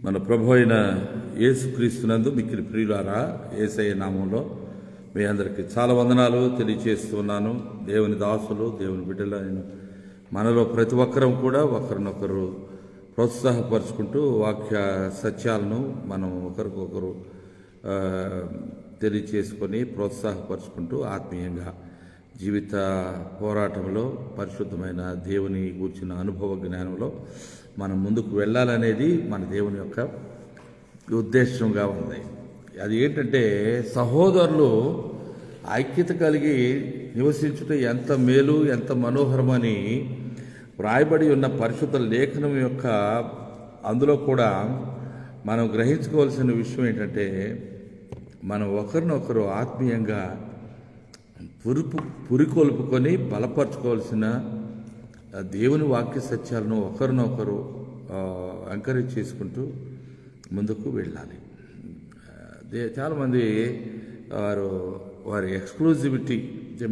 మన ప్రభు అయిన యేసుక్రీస్తునందు మిక్కిలి ప్రియులారా, యేసయ్య నామంలో మీ అందరికీ చాలా వందనాలు తెలియజేస్తున్నాను. దేవుని దాసులు, దేవుని బిడ్డలైన మనలో ప్రతి ఒక్కరం కూడా ఒకరినొకరు ప్రోత్సాహపరుచుకుంటూ వాక్య సత్యాలను మనం ఒకరికొకరు తెలియచేసుకొని ప్రోత్సాహపరుచుకుంటూ ఆత్మీయంగా జీవిత పోరాటంలో పరిశుద్ధమైన దేవుని గూర్చిన అనుభవ జ్ఞానంలో మనం ముందుకు వెళ్ళాలనేది మన దేవుని యొక్క ఉద్దేశంగా ఉంది. అది ఏంటంటే, సహోదరులు ఐక్యత కలిగి నివసించుట ఎంత మేలు, ఎంత మనోహరమని వ్రాయబడి ఉన్న పరిశుద్ధ లేఖనం యొక్క అందులో కూడా మనం గ్రహించుకోవాల్సిన విషయం ఏంటంటే, మనం ఒకరినొకరు ఆత్మీయంగా పురికొల్పుకొని బలపరచుకోవాల్సిన దేవుని వాక్య సత్యాలను ఒకరినొకరు ఎంకరేజ్ చేసుకుంటూ ముందుకు వెళ్ళాలి. చాలామంది వారి ఎక్స్క్లూజివిటీ,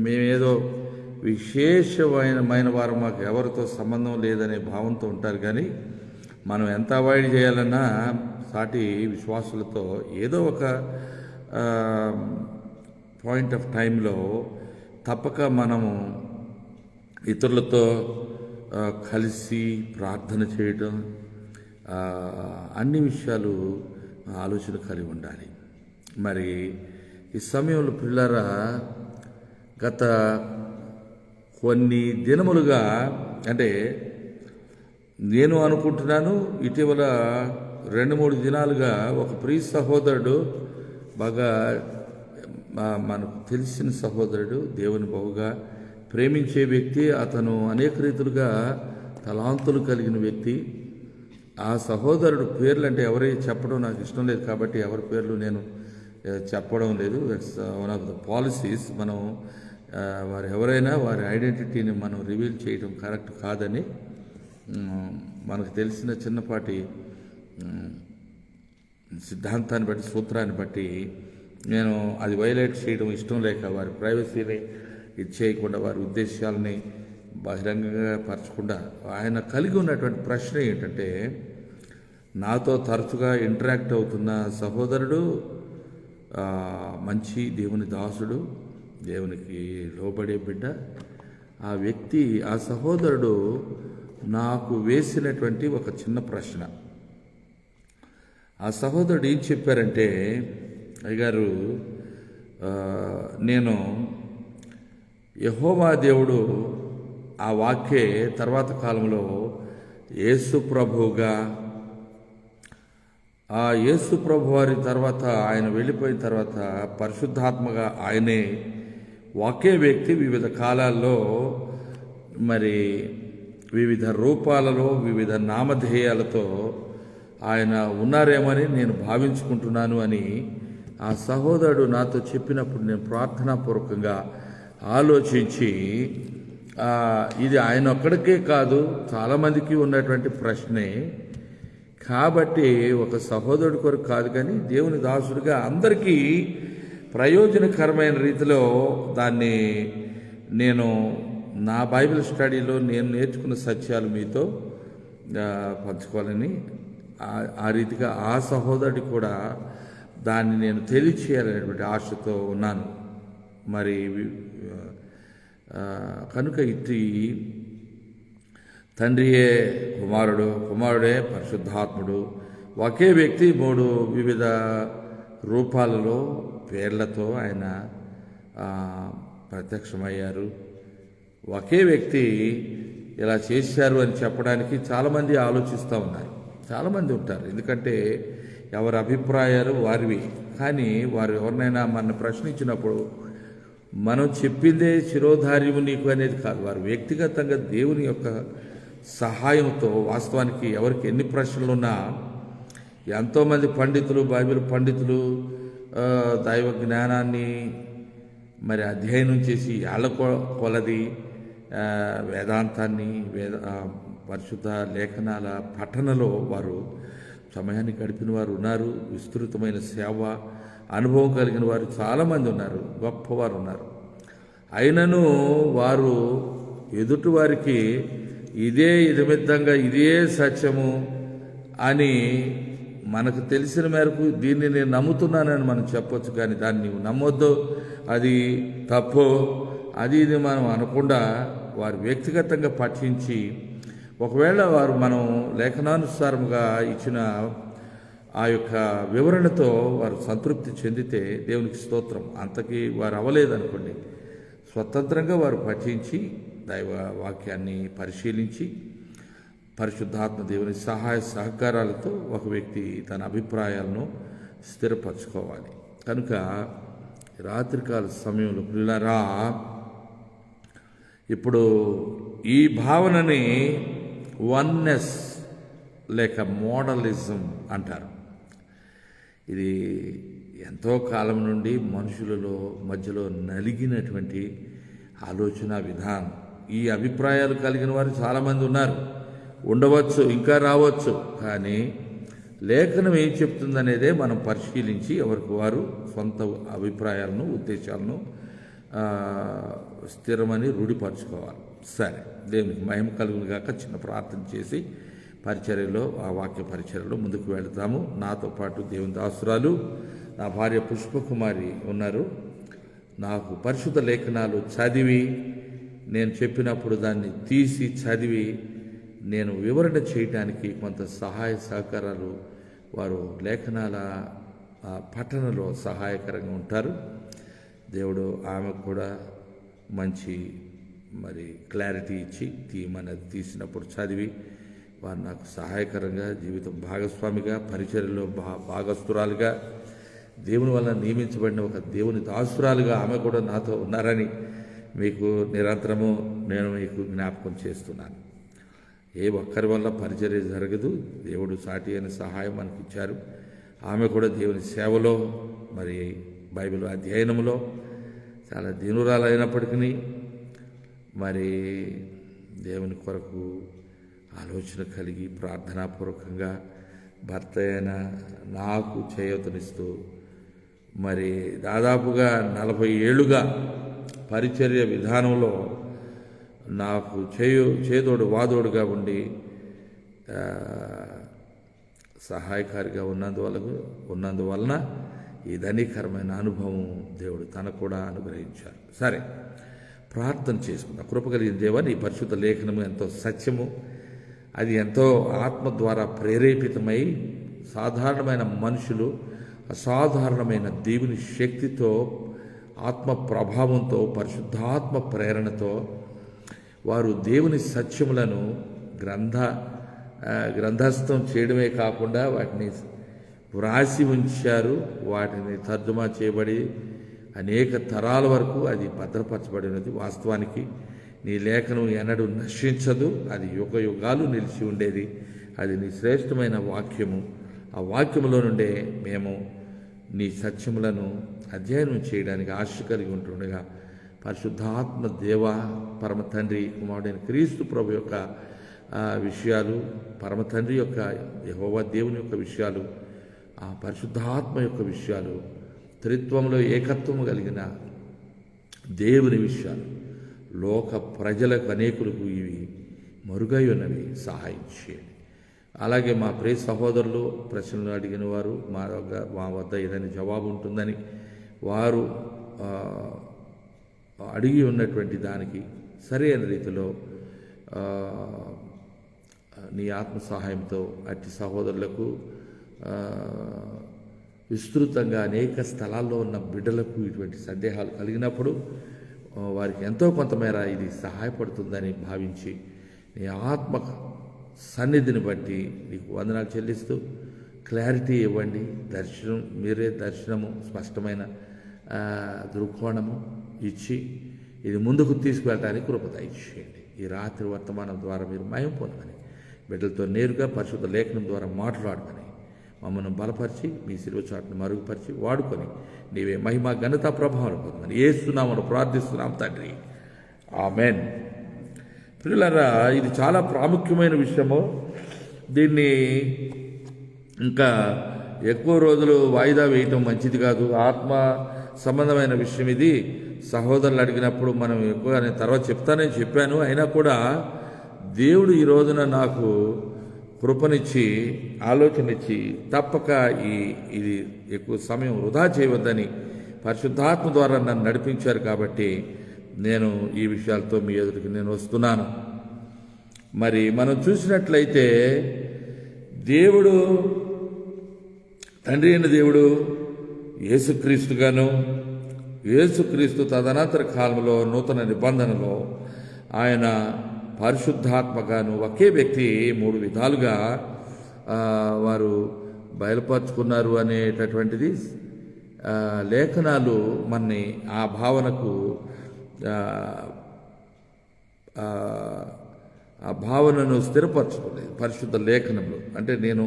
మేమేదో విశేషమైన వారు, మాకు ఎవరితో సంబంధం లేదనే భావంతో ఉంటారు. కానీ మనం ఎంత అవాయిడ్ చేయాలన్నా సాటి విశ్వాసులతో ఏదో ఒక పాయింట్ ఆఫ్ టైంలో తప్పక మనము ఇతరులతో కలిసి ప్రార్థన చేయడం, అన్ని విషయాలు ఆలోచన కలిగి ఉండాలి. మరి ఈ సమయంలో పిల్లరా, గత కొన్ని దినములుగా, అంటే నేను అనుకుంటున్నాను ఇటీవల 2-3 దినాలుగా ఒక ప్రియ సహోదరుడు, బాగా మనకు తెలిసిన సహోదరుడు, దేవుని బహుగా ప్రేమించే వ్యక్తి, అతను అనేక రీతులుగా తలాంతులు కలిగిన వ్యక్తి. ఆ సహోదరుడు పేర్లు అంటే ఎవరి చెప్పడం నాకు ఇష్టం లేదు, కాబట్టి ఎవరి పేర్లు నేను చెప్పడం లేదు. That's one of the policies. మనం వారు ఎవరైనా వారి ఐడెంటిటీని మనం రివీల్ చేయడం కరెక్ట్ కాదని మనకు తెలిసిన చిన్నపాటి సిద్ధాంతాన్ని బట్టి, సూత్రాన్ని బట్టి నేను అది వైలేట్ చేయడం ఇష్టం లేక, వారి ప్రైవసీని ఇది చేయకుండా, వారి ఉద్దేశాలని బహిరంగంగా పరచకుండా, ఆయన కలిగి ఉన్నటువంటి ప్రశ్న ఏంటంటే, నాతో తరచుగా ఇంటరాక్ట్ అవుతున్న సహోదరుడు మంచి దేవుని దాసుడు, దేవునికి లోబడే బిడ్డ, ఆ వ్యక్తి, ఆ సహోదరుడు నాకు వేసినటువంటి ఒక చిన్న ప్రశ్న. ఆ సహోదరుడు ఏం చెప్పారంటే, అయ్యగారు, నేను యెహోవా దేవుడు ఆ వాక్యే తర్వాత కాలంలో యేసు ప్రభువుగా, ఆ యేసు ప్రభు వారి తర్వాత ఆయన వెళ్ళిపోయిన తర్వాత పరిశుద్ధాత్మగా ఆయనే ఒకే వ్యక్తి వివిధ కాలాల్లో, మరి వివిధ రూపాలలో, వివిధ నామధేయాలతో ఆయన ఉన్నారేమని నేను భావించుకుంటున్నాను అని ఆ సహోదరుడు నాతో చెప్పినప్పుడు నేను ప్రార్థనాపూర్వకంగా ఆలోచించి, ఇది ఆయన ఒక్కడికే కాదు, చాలామందికి ఉన్నటువంటి ప్రశ్నే కాబట్టి ఒక సహోదరుడి కొరకు కాదు, కానీ దేవుని దాసుడిగా అందరికీ ప్రయోజనకరమైన రీతిలో దాన్ని నేను నా బైబిల్ స్టడీలో నేను నేర్చుకున్న సత్యాలు మీతో పంచుకోవాలని, ఆ రీతిగా ఆ సహోదరుడి కూడా దాన్ని నేను తెలియచేయాలనేటువంటి ఆశతో ఉన్నాను. మరి కనుక ఇటు తండ్రియే కుమారుడు, కుమారుడే పరిశుద్ధాత్ముడు, ఒకే వ్యక్తి 3 వివిధ రూపాలలో, పేర్లతో ఆయన ప్రత్యక్షమయ్యారు. ఒకే వ్యక్తి ఇలా చేశారు అని చెప్పడానికి చాలామంది ఆలోచిస్తూ ఉన్నారు. చాలామంది ఉంటారు, ఎందుకంటే ఎవరి అభిప్రాయాలు వారివి. కానీ వారు ఎవరినైనా మన ప్రశ్నించినప్పుడు మనం చెప్పిందే శిరోధార్యము నీకు అనేది కాదు. వారు వ్యక్తిగతంగా దేవుని యొక్క సహాయంతో, వాస్తవానికి ఎవరికి ఎన్ని ప్రశ్నలున్నా, ఎంతోమంది పండితులు, బైబిల్ పండితులు దైవ జ్ఞానాన్ని మరి అధ్యయనం చేసి ఏళ్ల కొలది వేదాంతాన్ని, పరిశుద్ధ లేఖనాల పఠనలో వారు సమయాన్ని గడిపిన వారు ఉన్నారు. విస్తృతమైన సేవ అనుభవం కలిగిన వారు చాలామంది ఉన్నారు, గొప్పవారు ఉన్నారు. అయినను వారు ఎదుటి వారికి ఇదే నిమిత్తంగా ఇదే సత్యము అని మనకు తెలిసిన మేరకు దీన్ని నేను నమ్ముతున్నానని మనం చెప్పొచ్చు, కానీ దాన్ని నీవు నమ్మొద్దు, అది తప్పు, అది ఇది మనం అనకుండా వారు వ్యక్తిగతంగా పఠించి ఒకవేళ వారు మనం లేఖనానుసారముగా ఇచ్చిన ఆ యొక్క వివరణతో వారు సంతృప్తి చెందితే దేవునికి స్తోత్రం. అంతకీ వారు అవ్వలేదనుకోండి, స్వతంత్రంగా వారు పఠించి దైవ వాక్యాన్ని పరిశీలించి పరిశుద్ధాత్మ దేవుని సహాయ సహకారాలతో ఒక వ్యక్తి తన అభిప్రాయాలను స్థిరపరచుకోవాలి. కనుక రాత్రికాల సమయంలో ప్రియులారా, ఇప్పుడు ఈ భావనని వన్నెస్ లేక మోడలిజం అంటారు. ఇది ఎంతో కాలం నుండి మనుషులలో మధ్యలో నలిగినటువంటి ఆలోచన విధానం. ఈ అభిప్రాయాలు కలిగిన వారు చాలామంది ఉన్నారు, ఉండవచ్చు, ఇంకా రావచ్చు. కానీ లేఖనం ఏం చెప్తుందనేదే మనం పరిశీలించి ఎవరికి వారు సొంత అభిప్రాయాలను ఉద్దేశాలను స్థిరమని రూఢిపరచుకోవాలి. సరే, దేవునికి మహిమ కలుగును గాక. చిన్న ప్రార్థన చేసి పరిచర్యలో, ఆ వాక్య పరిచర్యలో ముందుకు వెళతాము. నాతో పాటు దేవుని దాసురాలు నా భార్య పుష్పకుమారి ఉన్నారు. నాకు పరిశుద్ధ లేఖనాలు చదివి నేను చెప్పినప్పుడు దాన్ని తీసి చదివి నేను వివరణ చేయటానికి కొంత సహాయ సహకారాలు వారు లేఖనాల పఠనలో సహాయకరంగా ఉంటారు. దేవుడు ఆమెకు కూడా మంచి క్లారిటీ ఇచ్చి తీయమన్నది తీసినప్పుడు చదివి వారు నాకు సహాయకరంగా జీవితం భాగస్వామిగా పరిచర్యలో భాగస్తురాలుగా దేవుని వల్ల నియమించబడిన ఒక దేవుని దాసురాలుగా ఆమె కూడా నాతో ఉన్నారని మీకు నిరంతరము నేను మీకు జ్ఞాపకం చేస్తున్నాను. ఏ ఒక్కరి వల్ల పరిచర్య జరగదు, దేవుడు సాటి అయిన సహాయం మనకి ఇచ్చారు. ఆమె కూడా దేవుని సేవలో బైబిల్ అధ్యయనంలో చాలా దీనురాలైనప్పటికీ దేవుని కొరకు ఆలోచన కలిగి ప్రార్థనాపూర్వకంగా భర్త అయిన నాకు చేయూతనిస్తూ దాదాపుగా 40 ఏళ్ళుగా పరిచర్య విధానంలో నాకు చేదోడు వాదోడుగా ఉండి సహాయకారిగా ఉన్నందువలన ఈ ధనీకరమైన అనుభవం దేవుడు తనకు కూడా అనుగ్రహించారు. సరే, ప్రార్థన చేసుకుందాం. కృప కలిగిన దేవా, నీ పరిశుద్ధ లేఖనము ఎంతో సత్యము, అది ఎంతో ఆత్మ ద్వారా ప్రేరేపితమై సాధారణమైన మనుషులు అసాధారణమైన దేవుని శక్తితో, ఆత్మ ప్రభావంతో, పరిశుద్ధాత్మ ప్రేరణతో వారు దేవుని సత్యములను గ్రంథస్థం చేయడమే కాకుండా వాటిని వ్రాసి ఉంచారు. వాటిని తర్జుమా చేయబడి అనేక తరాల వరకు అది భద్రపరచబడినది. వాస్తవానికి నీ లేఖనం ఎన్నడూ నశించదు, అది యుగ యుగాలు నిలిచి ఉండేది. అది నీ శ్రేష్టమైన వాక్యము. ఆ వాక్యములో నుండే మేము నీ సత్యములను అధ్యయనం చేయడానికి ఆశ కలిగి ఉంటుండగా పరిశుద్ధాత్మ దేవ, పరమ తండ్రి, కుమారుడైన క్రీస్తు ప్రభు యొక్క విషయాలు, పరమ తండ్రి యొక్క యెహోవా దేవుని యొక్క విషయాలు, ఆ పరిశుద్ధాత్మ యొక్క విషయాలు, త్రిత్వంలో ఏకత్వము కలిగిన దేవుని విషయాలు లోక ప్రజలకు అనేకులకు ఇవి మరుగై ఉన్నవి సహాయం చేయండి. అలాగే మా ప్రియ సహోదరులు ప్రశ్నలు అడిగిన వారు మా వద్ద ఏదైనా జవాబు ఉంటుందని వారు అడిగి ఉన్నటువంటి దానికి సరైన రీతిలో నీ ఆత్మ సహాయంతో అట్టి సహోదరులకు విస్తృతంగా అనేక స్థలాల్లో ఉన్న బిడ్డలకు ఇటువంటి సందేహాలు కలిగినప్పుడు వారికి ఎంతో కొంతమేర ఇది సహాయపడుతుందని భావించి నీ ఆత్మ సన్నిధిని బట్టి నీకు వందనాలు చెల్లిస్తూ క్లారిటీ ఇవ్వండి. మీరే దర్శనము, స్పష్టమైన దృక్కోణము ఇచ్చి ఇది ముందుకు తీసుకువెళ్ళడానికి కృప దయచేయండి. ఈ రాత్రి వర్తమానం ద్వారా మీరు మహిమ పొందమని, బిడ్డలతో నేరుగా పరిశుద్ధ లేఖనం ద్వారా మాట్లాడమని, మమ్మల్ని బలపరిచి మీ శిలువ చాటును మరుగుపరిచి వాడుకొని నీవే మహిమ ఘనత ప్రభావం పొందమని యేసునామములో ప్రార్థిస్తున్నాం తండ్రి, ఆమేన్. ప్రియులారా, ఇది చాలా ప్రాముఖ్యమైన విషయము. దీన్ని ఇంకా ఎక్కువ రోజులు వాయిదా వేయటం మంచిది కాదు. ఆత్మ సంబంధమైన విషయం ఇది. సహోదరులు అడిగినప్పుడు మనం ఎక్కువ నేను తర్వాత చెప్తానని చెప్పాను. అయినా కూడా దేవుడు ఈ రోజున నాకు కృపనిచ్చి ఆలోచనిచ్చి తప్పక ఇది ఎక్కువ సమయం వృధా చేయవద్దని పరిశుద్ధాత్మ ద్వారా నన్ను నడిపించారు. కాబట్టి నేను ఈ విషయాలతో మీ ఎదుటికి నేను వస్తున్నాను. మరి మనం చూసినట్లయితే దేవుడు, తండ్రి అయిన దేవుడు యేసుక్రీస్తుగాను, యేసుక్రీస్తు తదనంతర కాలంలో నూతన నిబంధనలో ఆయన పరిశుద్ధాత్మగాను ఒకే వ్యక్తి 3 విధాలుగా వారు బయలుపరుచుకున్నారు అనేటటువంటిది లేఖనాలు మనని ఆ భావనకు ఆ భావనను స్థిరపరచుకోలేదు. పరిశుద్ధ లేఖనంలో అంటే నేను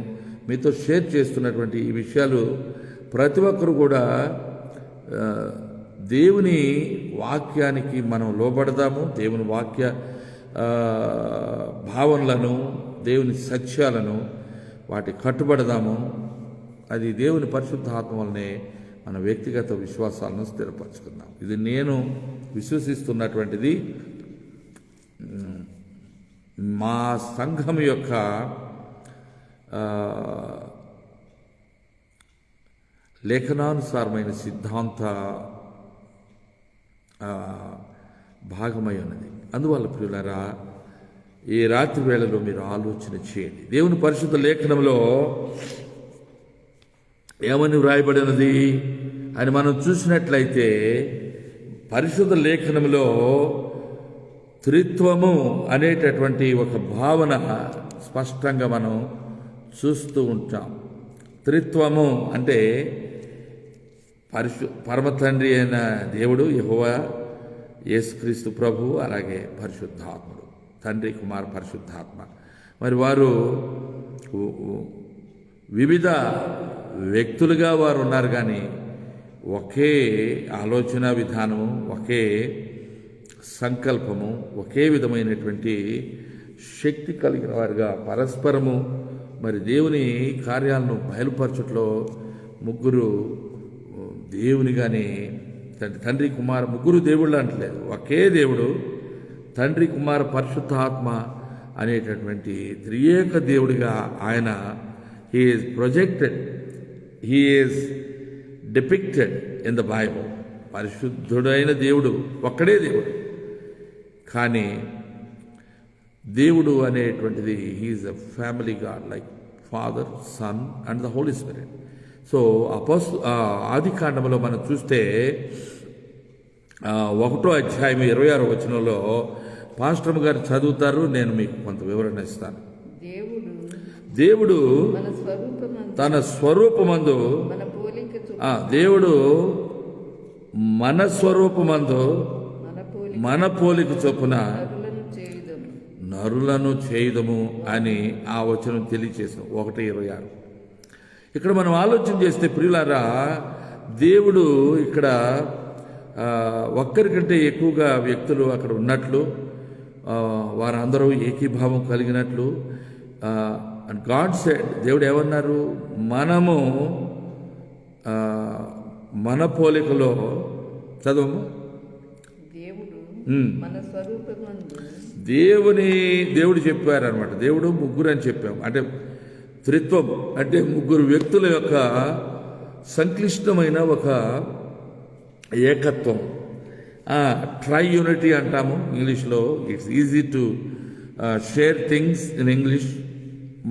మీతో షేర్ చేస్తున్నటువంటి ఈ విషయాలు ప్రతి ఒక్కరు కూడా దేవుని వాక్యానికి మనం లోబడదాము. దేవుని వాక్య భావనలను, దేవుని సత్యాలను వాటి కట్టుబడదాము. అది దేవుని పరిశుద్ధాత్మ వలనే మన వ్యక్తిగత విశ్వాసాలను స్థిరపరచుకుందాం. ఇది నేను విశ్వసిస్తున్నటువంటిది. మా సంఘం యొక్క లేఖనానుసారమైన సిద్ధాంత భాగమై ఉన్నది. అందువల్ల ప్రియులారా, ఈ రాత్రి వేళలో మీరు ఆలోచన చేయండి. దేవుని పరిశుద్ధ లేఖనంలో ఏమని వ్రాయబడినది అని మనం చూసినట్లయితే, పరిశుద్ధ లేఖనంలో త్రిత్వము అనేటటువంటి ఒక భావన స్పష్టంగా మనం చూస్తూ ఉంటాం. త్రిత్వము అంటే పరమ తండ్రి అయిన దేవుడు యెహోవా, యేసుక్రీస్తు ప్రభు, అలాగే పరిశుద్ధాత్ముడు, తండ్రి, కుమార, పరిశుద్ధాత్మ. మరి వారు వివిధ వ్యక్తులుగా వారు ఉన్నారు, కానీ ఒకే ఆలోచన విధానము, ఒకే సంకల్పము, ఒకే విధమైనటువంటి శక్తి కలిగిన వారుగా పరస్పరము మరి దేవుని కార్యాలను బయలుపరచట్లో ముగ్గురు దేవునిగానే తండ్రి, కుమార, ముగ్గురు దేవుళ్ళు అంటలేదు, ఒకే దేవుడు తండ్రి, కుమార, పరిశుద్ధాత్మ అనేటటువంటి త్రియేక దేవుడిగా ఆయన he is projected, he is depicted in the Bible. పరిశుద్ధుడైన దేవుడు ఒక్కడే దేవుడు, కానీ దేవుడు అనేటువంటిది he is a family God, like father, son and the holy spirit. So ఆది కాండంలో మనం చూస్తే 1వ అధ్యాయం 26వ వచనంలో పాస్టర్ గారు చదువుతారు, నేను మీకు కొంత వివరణ ఇస్తాను. దేవుడు తన స్వరూపమందు, దేవుడు మన స్వరూపమందు మన పోలిక చొప్పున నరులను చేయుదము అని ఆ వచనం తెలియచేసాం. 1:26. ఇక్కడ మనం ఆలోచన చేస్తే ప్రియులారా, దేవుడు ఇక్కడ ఒక్కరికంటే ఎక్కువగా వ్యక్తులు అక్కడ ఉన్నట్లు, వారందరూ ఏకీభావం కలిగినట్లు అండ్ గాడ్ సెడ్, దేవుడు ఏమన్నారు, మనము మన పోలికలో, చదవము, దేవుడు చెప్పారనమాట. దేవుడు ముగ్గురు అని చెప్పాము. అంటే త్రిత్వం అంటే ముగ్గురు వ్యక్తుల యొక్క సంక్లిష్టమైన ఒక ఏకత్వం, ట్రై యూనిటీ అంటాము ఇంగ్లీష్లో. It's easy to share things in English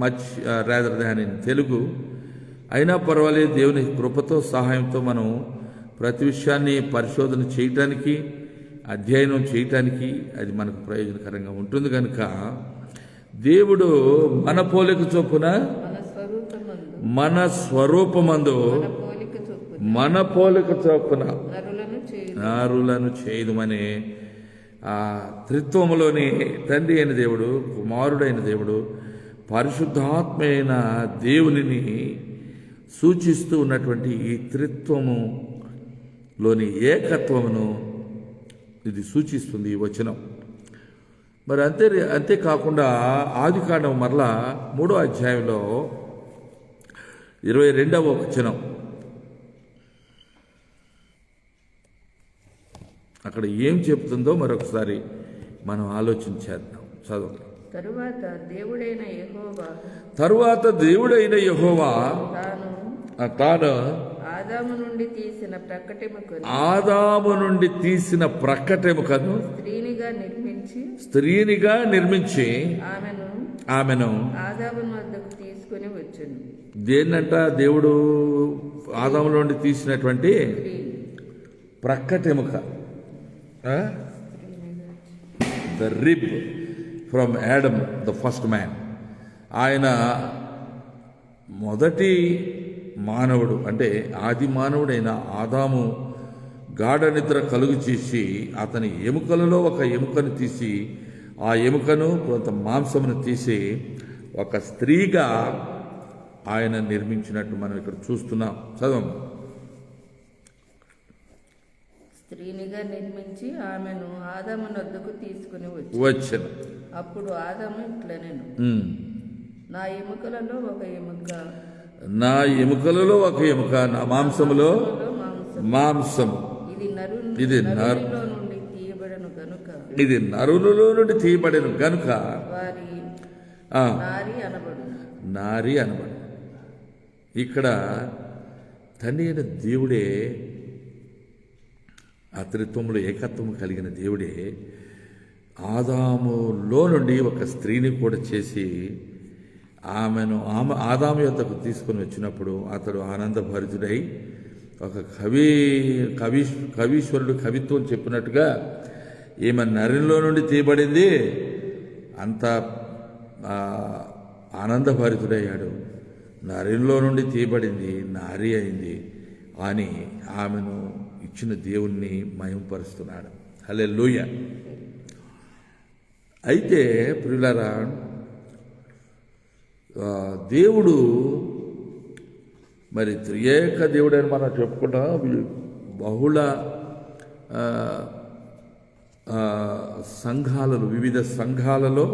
much rather than in Telugu. అయినా పర్వాలేదు, దేవుని కృపతో సహాయంతో మనం ప్రతి విషయాన్ని పరిశోధన చేయటానికి, అధ్యయనం చేయటానికి అది మనకు ప్రయోజనకరంగా ఉంటుంది. కనుక దేవుడు మన పోలిక చొప్పున, మన స్వరూపమందు, మన పోలిక చొప్పున నరులను చేయదుమనే ఆ త్రిత్వములోని తండ్రి అయిన దేవుడు, కుమారుడైన దేవుడు, పరిశుద్ధాత్మైన దేవునిని సూచిస్తూ ఉన్నటువంటి ఈ త్రిత్వములోని ఏకత్వమును ఇది సూచిస్తుంది ఈ వచనం. మరి అంతేకాకుండా ఆదికాండం మరలా 3వ అధ్యాయంలో 22వ వచనం, అక్కడ ఏం చెప్తుందో మరొకసారి మనం ఆలోచించేద్దాం. చదువు. తరువాత దేవుడైన యెహోవా తాను ఆదాము నుండి తీసిన ప్రక్కటెముకను స్త్రీనిగా నిర్మించి ఆమెను ఆదాము వద్దకు తీసుకుని వచ్చును. దేన్నంట దేవుడు ఆదాము నుండి తీసినటువంటి ప్రక్కటెముక, the rib from Adam the first man. ఆయన మొదటి మానవుడు, అంటే ఆది మానవుడైన ఆదాము గాఢ నిద్ర కలుగు చేసి అతని ఎముకలలో ఒక ఎముకను తీసి ఆ ఎముకను కొంత మాంసమును తీసి ఒక స్త్రీగా ఆయన నిర్మించినట్టు మనం ఇక్కడ చూస్తున్నాం. చదవం. స్త్రీనిగా నిర్మించి ఆమెను ఆదాము వద్దకు తీసుకుని వచ్చాను. అప్పుడు ఆదాము ఇట్లనెను, నా ఎముకలలో ఒక ఎముక, నా మాంసములో మాంసము, ఇది నరులలో నుండి తీయబడను గనుక నారి అనబడు. ఇక్కడ తండ్రి అయిన దేవుడే, అత్రిత్వంలో ఏకత్వం కలిగిన దేవుడే ఆదాములో నుండి ఒక స్త్రీని కూడా చేసి ఆమె ఆదాము యొద్దకు తీసుకొని వచ్చినప్పుడు అతడు ఆనందభరితుడై ఒక కవీశ్వరుడు కవిత్వం చెప్పినట్టుగా ఈమె నరిలో నుండి తీయబడింది, అంత ఆనందభరితుడయ్యాడు. నరిలో నుండి తీయబడింది నారి అయింది అని ఆమెను ఇచ్చిన దేవుణ్ణి మహిమపరుస్తున్నాడు. హల్లెలూయా. అయితే ప్రియులారా, దేవుడు మరి త్రియేక దేవుడని మనం చెప్పుకుంటాం. బహుళ సంఘాలలో, వివిధ సంఘాలలో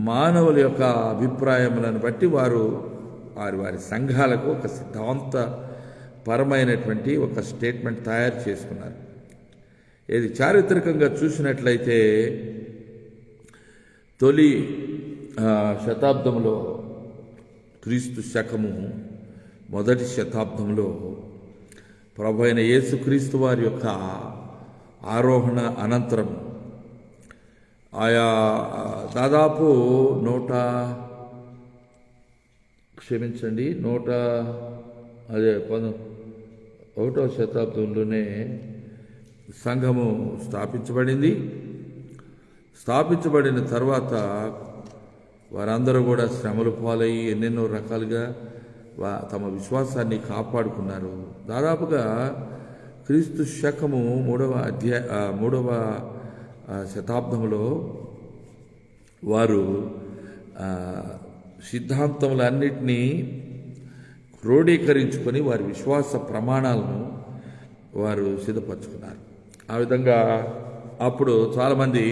మానవుల యొక్క అభిప్రాయములను బట్టి వారి సంఘాలకు ఒక సిద్ధాంతపరమైనటువంటి ఒక స్టేట్మెంట్ తయారు చేసుకున్నారు. ఇది చారిత్రకంగా చూసినట్లయితే తొలి శతాబ్దంలో, క్రీస్తు శకము మొదటి శతాబ్దంలో ప్రభు అయిన యేసుక్రీస్తు వారి యొక్క ఆరోహణ అనంతరం ఆయా దాదాపు 101వ శతాబ్దంలోనే సంఘము స్థాపించబడింది. స్థాపించబడిన తర్వాత వారందరూ కూడా శ్రమలు పాలయ్యి ఎన్నెన్నో రకాలుగా తమ విశ్వాసాన్ని కాపాడుకున్నారు. దాదాపుగా క్రీస్తు శకము 3వ శతాబ్దంలో వారు సిద్ధాంతములన్నిటినీ క్రోడీకరించుకొని వారి విశ్వాస ప్రమాణాలను వారు సిద్ధపరచుకున్నారు. ఆ విధంగా అప్పుడు చాలామంది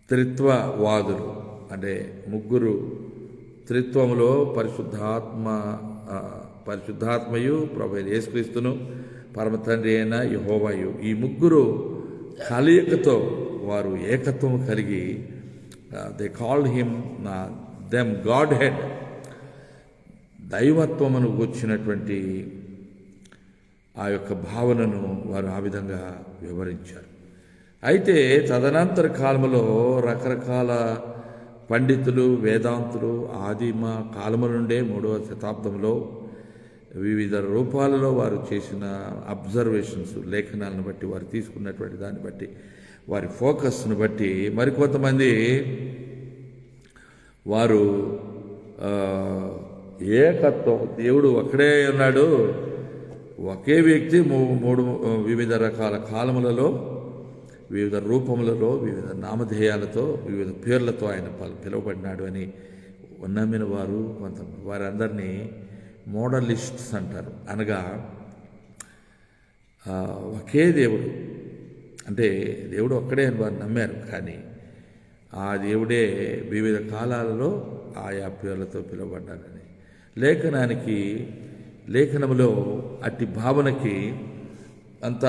త్రిత్వవాదులు, అంటే ముగ్గురు త్రిత్వములో పరిశుద్ధాత్మయు ప్రభు యేసుక్రీస్తును పరమ తండ్రి అయిన యెహోవాయు, ఈ ముగ్గురు కలయికతో వారు ఏకత్వం కలిగి they called him them Godhead, దైవత్వమును వచ్చినటువంటి ఆ యొక్క భావనను వారు ఆ విధంగా వివరించారు. అయితే తదనంతర కాలంలో రకరకాల పండితులు, వేదాంతులు ఆదిమ కాలము నుండే 3వ శతాబ్దంలో వివిధ రూపాలలో వారు చేసిన అబ్జర్వేషన్స్, లేఖనాలను బట్టి, వారు తీసుకున్నటువంటి దాన్ని బట్టి, వారి ఫోకస్ను బట్టి మరికొంతమంది వారు ఏకత్వం, దేవుడు ఒక్కడే ఉన్నాడు, ఒకే వ్యక్తి వివిధ రకాల కాలములలో, వివిధ రూపములలో, వివిధ నామధేయాలతో, వివిధ పేర్లతో ఆయన పిలువబడినాడు అని నమ్మిన వారు వారందరినీ మోడలిస్ట్స్ అంటారు. అనగా ఒకే దేవుడు, అంటే దేవుడు ఒక్కడే అని వారు నమ్మారు, కానీ ఆ దేవుడే వివిధ కాలాలలో ఆయా పేర్లతో పిలువబడ్డాడని. లేఖనములో అట్టి భావనకి అంత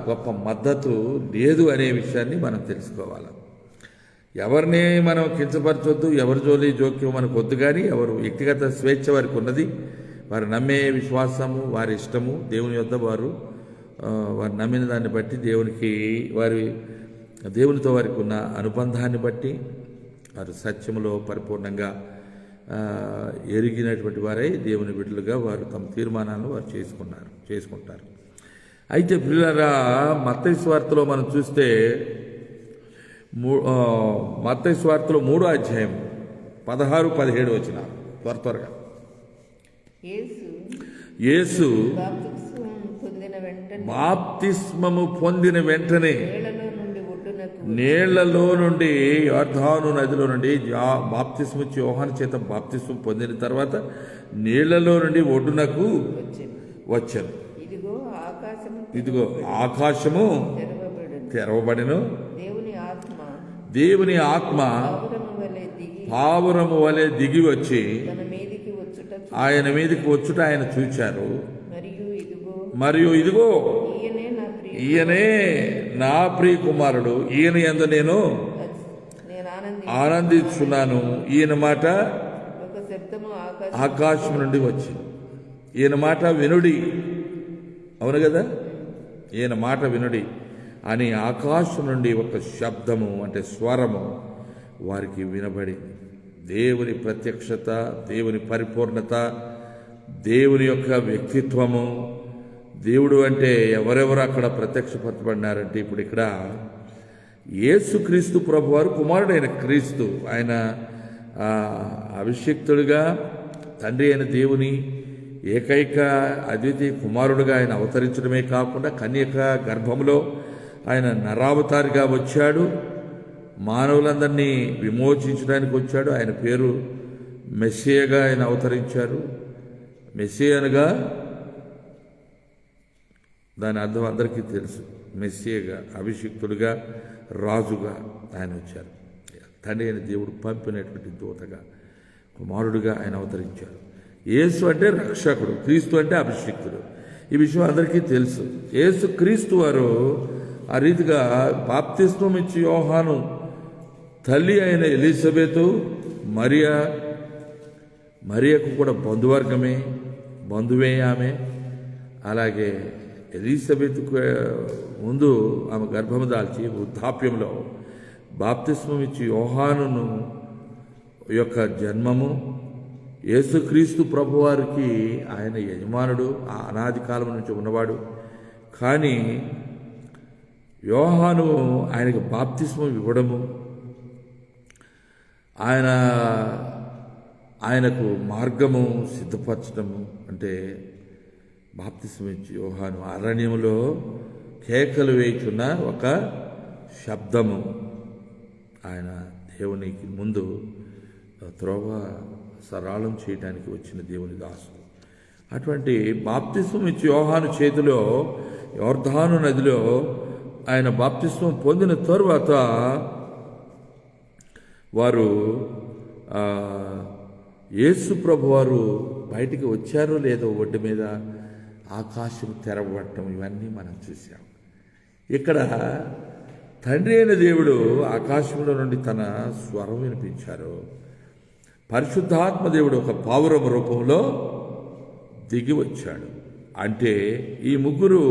గొప్ప మద్దతు లేదు అనే విషయాన్ని మనం తెలుసుకోవాలి. ఎవరిని మనం కించపరచొద్దు, ఎవరి జోక్యం మనకు వద్దు. కానీ ఎవరు వ్యక్తిగత స్వేచ్ఛ వారికి ఉన్నది. వారు నమ్మే విశ్వాసము వారి ఇష్టము. దేవుని యొద్ద వారు నమ్మిన దాన్ని బట్టి దేవునితో వారికి ఉన్న అనుబంధాన్ని బట్టి వారు సత్యములో పరిపూర్ణంగా ఎరిగినటువంటి వారై దేవుని బిడ్డలుగా వారు తమ తీర్మానాలను వారు చేసుకుంటారు. అయితే ప్రియులారా, మత్తయి సువార్తలో మనం చూస్తే మత్తయి సువార్తలో 3వ అధ్యాయం 16-17 వచనాలు త్వరగా. యేసు బాప్తిస్మము పొందిన వెంటనే నీళ్లలో నుండి యోర్దాను నదిలో నుండి బాప్తిస్మ ఇచ్చి యోహాను చేత బాప్తిస్మం పొందిన తర్వాత నీళ్లలో నుండి ఒడ్డునకు వచ్చాను. ఇదిగో ఆకాశము తెరవబడెను, దేవుని ఆత్మ పావురము వలె దిగి వచ్చి ఆయన మీదకి వచ్చుట ఆయన చూచారు. మరియు ఇదిగో ఈయనే నా ప్రియ కుమారుడు, ఈయన యందు నేను ఆనందించున్నాను. ఈయన మాట ఆకాశం నుండి వచ్చింది. ఈయన మాట వినుడి. అవును కదా, ఈయన మాట వినుడి అని ఆకాశం నుండి ఒక శబ్దము అంటే స్వరము వారికి వినబడింది. దేవుని ప్రత్యక్షత, దేవుని పరిపూర్ణత, దేవుని యొక్క వ్యక్తిత్వము. దేవుడు అంటే ఎవరెవరు అక్కడ ప్రత్యక్షపరచబడినారంటే ఇప్పుడు ఇక్కడ యేసుక్రీస్తు ప్రభువారు కుమారుడైన క్రీస్తు. ఆయన అభిషిక్తుడిగా తండ్రి అయిన దేవుని ఏకైక అద్వితీయ కుమారుడుగా ఆయన అవతరించడమే కాకుండా కన్యక గర్భంలో ఆయన నరావతారిగా వచ్చాడు. మానవులందరినీ విమోచించడానికి వచ్చాడు. ఆయన పేరు మెస్సియాగా ఆయన అవతరించారు. మెస్సియనుగా దాని అర్థం అందరికీ తెలుసు. మెస్సియాగా, అభిషిక్తుడిగా, రాజుగా ఆయన వచ్చారు. తండ్రి అయిన దేవుడు పంపినటువంటి దూతగా, కుమారుడిగా ఆయన అవతరించారు. యేసు అంటే రక్షకుడు, క్రీస్తు అంటే అభిషిక్తుడు. ఈ విషయం అందరికీ తెలుసు. యేసు క్రీస్తు వారు ఆ రీతిగా బాప్తిస్మం ఇచ్చి యోహాను తల్లి అయిన ఎలిజబెతు, మరియకు కూడా బంధువే ఆమె. అలాగే ఎలిజబెత్కు ముందు ఆమె గర్భము దాల్చి వృద్ధాప్యంలో బాప్తిస్మం ఇచ్చి యోహానును యొక్క జన్మము, యేసుక్రీస్తు ప్రభువారికి ఆయన యజమానుడు, అనాది కాలం నుంచి ఉన్నవాడు. కానీ యోహాను ఆయనకు బాప్తిస్మం ఇవ్వడము, ఆయనకు మార్గము సిద్ధపరచడము, అంటే బాప్తిస్మం ఇచ్చి యోహాను అరణ్యములో కేకలు వేయుచున్న ఒక శబ్దము. ఆయన దేవునికి ముందు త్రోవ సరళం చేయడానికి వచ్చిన దేవుని దాసుడు. అటువంటి బాప్తిస్మం ఇచ్చి యోహాను చేతిలో యోర్దాను నదిలో ఆయన బాప్తిస్మం పొందిన తరువాత వారు యేసు ప్రభు వారు బయటికి వచ్చారో లేదో ఒడ్డు మీద ఆకాశం తెరవబడటం ఇవన్నీ మనం చూసాం. ఇక్కడ తండ్రి అయిన దేవుడు ఆకాశంలో నుండి తన స్వరం వినిపించారు. పరిశుద్ధాత్మ దేవుడు ఒక పావురం రూపంలో దిగి వచ్చాడు. అంటే ఈ ముగ్గురు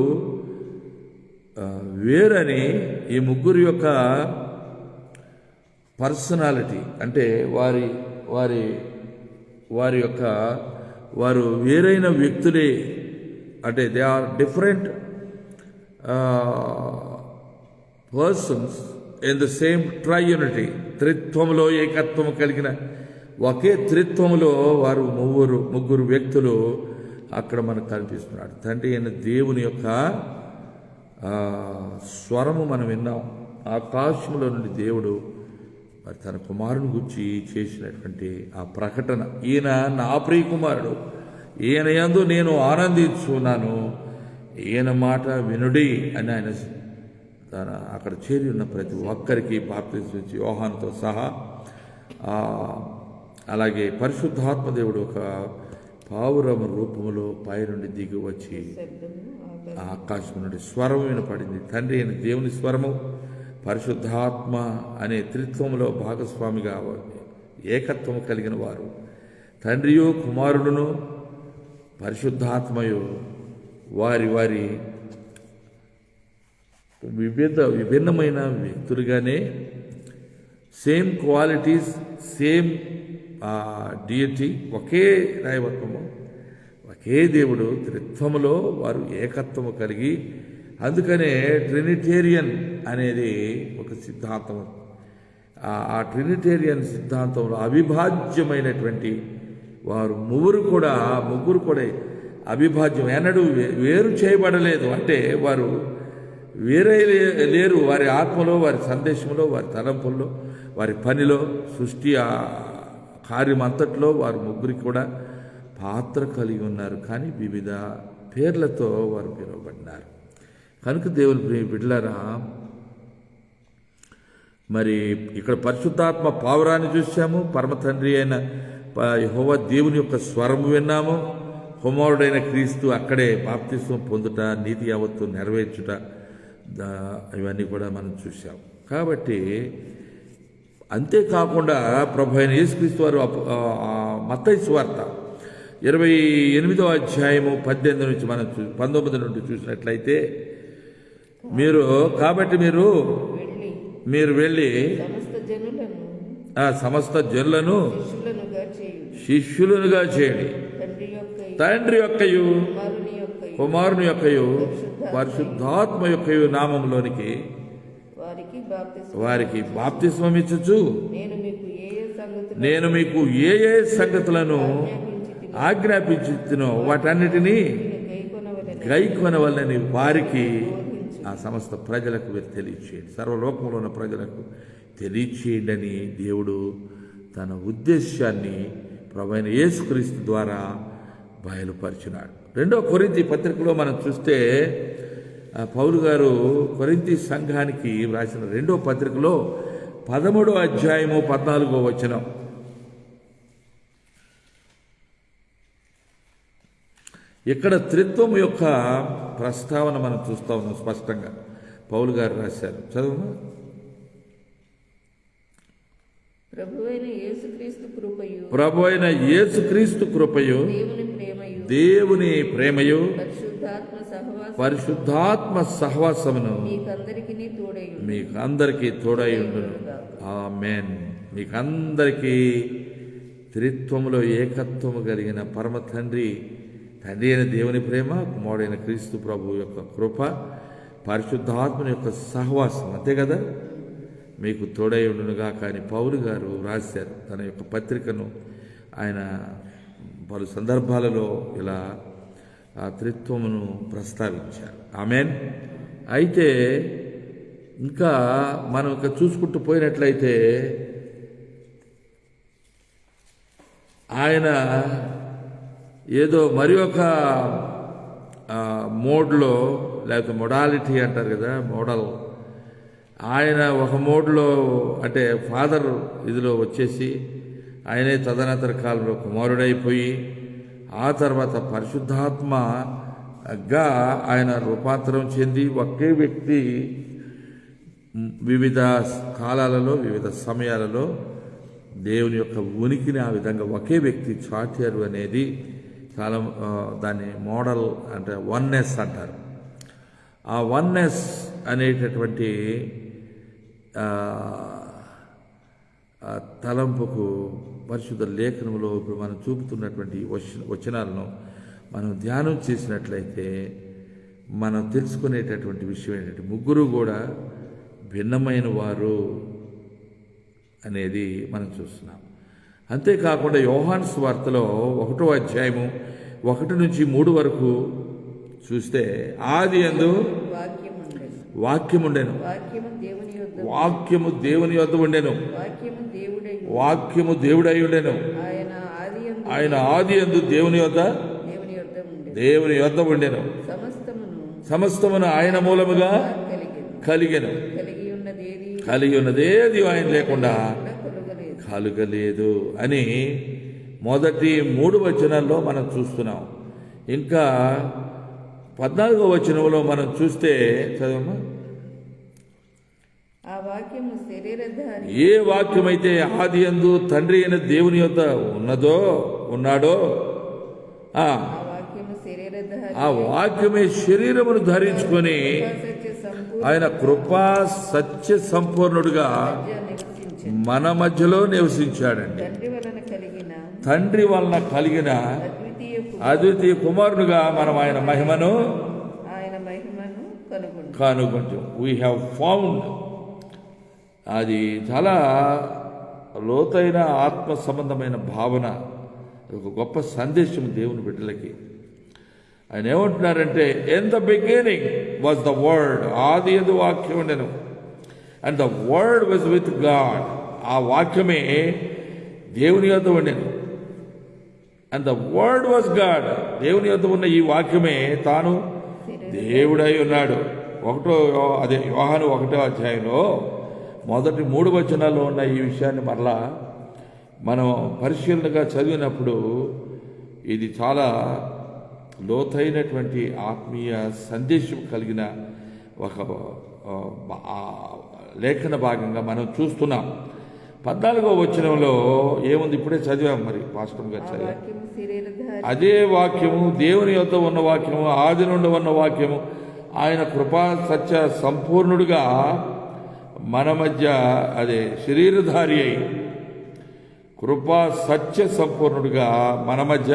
వేరని, ఈ ముగ్గురు యొక్క పర్సనాలిటీ అంటే వారు వేరైన వ్యక్తులే. అంటే they are different persons in the same triunity. త్రిత్వంలో ఏకత్వం కలిగిన ఒకే త్రిత్వంలో వారు ముగ్గురు వ్యక్తులు అక్కడ మనకు కనిపిస్తున్నాడు. తండ్రి అయిన దేవుని యొక్క స్వరము మనం విన్నాం. ఆకాశంలో నుండి దేవుడు మరి తన కుమారుని గురించి చేసినటువంటి ఆ ప్రకటన, ఈయన నా ప్రియ కుమారుడు, ఈయన యందు నేను ఆనందించున్నాను, ఈయన మాట వినుడి అని ఆయన అక్కడ చేరి ఉన్న ప్రతి ఒక్కరికి బాప్తిస్మం ఇచ్చి యోహానుతో సహా, అలాగే పరిశుద్ధాత్మ దేవుడు ఒక పావురమ రూపంలో పైనుండి దిగి వచ్చి ఆకాశం నుండి స్వరం వినపడింది. తండ్రి అయిన దేవుని స్వరము, పరిశుద్ధాత్మ అనే త్రిత్వంలో భాగస్వామిగా ఏకత్వం కలిగిన వారు, తండ్రియు కుమారుడును పరిశుద్ధాత్మయు వారి వారి విభిన్నమైన వ్యక్తులుగానే సేమ్ క్వాలిటీస్, సేమ్ డియటీ, ఒకే దైవత్వము, ఒకే దేవుడు త్రిత్వములో వారు ఏకత్వము కలిగి, అందుకనే ట్రినిటేరియన్ అనేది ఒక సిద్ధాంతం. ఆ ట్రినిటేరియన్ సిద్ధాంతంలో అవిభాజ్యమైనటువంటి వారు ముగ్గురు కూడా అవిభాజ్యం, ఎన్నడూ వేరు చేయబడలేదు. అంటే వారు వేరే లేరు. వారి ఆత్మలో, వారి సందేశంలో, వారి తలంపుల్లో, వారి పనిలో, సృష్టి కార్యమంతట్లో వారు ముగ్గురికి కూడా పాత్ర కలిగి ఉన్నారు. కానీ వివిధ పేర్లతో వారు పిలువబడినారు. కనుక దేవుని ప్రియ బిడ్డలారా, మరి ఇక్కడ పరిశుద్ధాత్మ పావురాన్ని చూశాము, పరమ తండ్రి అయిన యెహోవా దేవుని యొక్క స్వరము విన్నాము, కుమారుడైన క్రీస్తు అక్కడే బాప్తిస్మం పొందుట, నీతి యావత్తు నెరవేర్చుట, ఇవన్నీ కూడా మనం చూసాం. కాబట్టి అంతేకాకుండా ప్రభు అయిన యేసుక్రీస్తు వారు మత్తయి సువార్త 28వ అధ్యాయము 18 నుంచి మనం 19 నుండి చూసినట్లయితే, మీరు వెళ్ళి సమస్త జనులను శిష్యులుగా చేయండి, తండ్రి యొక్కయు కుమారుని యొక్కయు పరిశుద్ధాత్మ యొక్కయు నామములోనికి వారికి బాప్తిస్మం ఇచ్చుచు, నేను మీకు ఏ ఏ సంగతులను ఆజ్ఞాపించునో వాటన్నిటినీ గైకొనవలెని వారికి, ఆ సమస్త ప్రజలకు మీరు తెలియచేయండి, సర్వలోకంలో ఉన్న ప్రజలకు తెలియచేయండి అని దేవుడు తన ఉద్దేశాన్ని ప్రభువైన యేసుక్రీస్తు ద్వారా బయలుపరిచినాడు. 2వ కొరింథీ పత్రికలో మనం చూస్తే పౌలు గారు కొరింథీ సంఘానికి వ్రాసిన 2వ పత్రికలో 13వ అధ్యాయము 14వ వచనం, ఇక్కడ త్రిత్వం యొక్క ప్రస్తావన మనం చూస్తూ ఉన్నాం స్పష్టంగా. పౌలు గారు రాశారు, చదువు. ప్రభువైన యేసుక్రీస్తు కృపయు దేవుని ప్రేమయు పరిశుద్ధాత్మ సహవాసమును మీకందరికీ తోడై ఉండును. ఆమేన్. మీకందరికీ త్రిత్వములో ఏకత్వము కలిగిన పరమ తండ్రి అయిన దేవుని ప్రేమ, కుమారుడైన క్రీస్తు ప్రభు యొక్క కృప, పరిశుద్ధాత్మని యొక్క సహవాసం, అంతే కదా, మీకు తోడై ఉండునుగా. కానీ పౌలు గారు రాశారు తన యొక్క పత్రికను. ఆయన పలు సందర్భాలలో ఇలా ఆ త్రిత్వమును ప్రస్తావించారు. ఆమేన్. అయితే ఇంకా మనం ఇక చూసుకుంటూ పోయినట్లయితే ఆయన ఏదో మరి ఒక మోడ్లో, లేకపోతే మొడాలిటీ అంటారు కదా, మోడల్, ఆయన ఒక మోడ్లో అంటే ఫాదర్ ఇదిలో వచ్చేసి ఆయనే తదనంతర కాలంలో కుమారుడైపోయి ఆ తర్వాత పరిశుద్ధాత్మగా ఆయన రూపాంతరం చెంది ఒకే వ్యక్తి వివిధ కాలాలలో, వివిధ సమయాలలో దేవుని యొక్క ఉనికిని ఆ విధంగా ఒకే వ్యక్తి చాటారు అనేది చాలా దాన్ని మోడల్ అంటే వన్నెస్ అంటారు. ఆ వన్నెస్ అనేటటువంటి తలంపుకు పరిశుద్ధ లేఖనంలో ఇప్పుడు మనం చూపుతున్నటువంటి వచనాలను మనం ధ్యానం చేసినట్లయితే మనం తెలుసుకునేటటువంటి విషయం ఏంటంటే ముగ్గురు కూడా భిన్నమైన వారు అనేది మనం చూస్తున్నాం. అంతేకాకుండా యోహాను సువార్తలో 1వ అధ్యాయము 1 నుంచి 3 వరకు చూస్తే ఆది యందు వాక్యముండెను, వాక్యము దేవుని యొద్ద ఉండెను, వాక్యము దేవుడై ఉండెను, ఆయన ఆది యందు దేవుని యొద్ద ఉండెను, సమస్తమును ఆయన మూలముగా కలిగి ఉన్నదేది ఆయన లేకుండా కలుగలేదు అని మొదటి 3 వచనాల్లో మనం చూస్తున్నాం. ఇంకా 14వ వచనంలో మనం చూస్తే చదవమ్మా. ఆ వాక్యము శరీరధారి ఏ వాక్యమైతే ఆది యందు తండ్రి అయిన దేవుని యొద్ద ఉన్నాడో ఆ వాక్యము శరీరధారి ఆ వాక్యమే శరీరమును ధరించుకొని సత్య సంపూర్ణ ఆయన కృపా సత్య సంపూర్ణుడుగా నివసించి మన మధ్యలో నివసించాడండి. తండ్రి వలన కలిగిన అద్వితీయ కుమారుడుగా మనం ఆయన మహిమను కనుగొంటాం. We have found. అది చాలా లోతైన ఆత్మ సంబంధమైన భావన, ఒక గొప్ప సందేశం దేవుని బిడ్డలకి. ఆయన ఏమంటున్నారంటే, in the beginning was the word, ఆది యందు వాక్యం ఉండెను, and the word was with God. ఆ వాక్యమే దేవుని యొద్ద ఉండెను, and the word was God. దేవుని యొద్ద ఉన్న ఈ వాక్యమే తాను దేవుడై ఉన్నాడు. యోహాను 1వ అధ్యాయంలో మొదటి 3 వచనాల్లో ఉన్న ఈ విషయాన్ని మరలా మనం పరిశీలనగా చదివినప్పుడు ఇది చాలా లోతైనటువంటి ఆత్మీయ సందేశం కలిగిన ఒక లేఖన భాగంగా మనం చూస్తున్నాం. 14వ వచనంలో ఏముంది? ఇప్పుడే చదివాం, మరి పాస్టర్ గారు చదివాం. అదే వాక్యము దేవుని యొద్ద ఉన్న వాక్యము, ఆది నుండి ఉన్న వాక్యము, ఆయన కృపా సత్య సంపూర్ణుడుగా మన మధ్య, అదే శరీరధారి అయి కృపా సత్య సంపూర్ణుడుగా మన మధ్య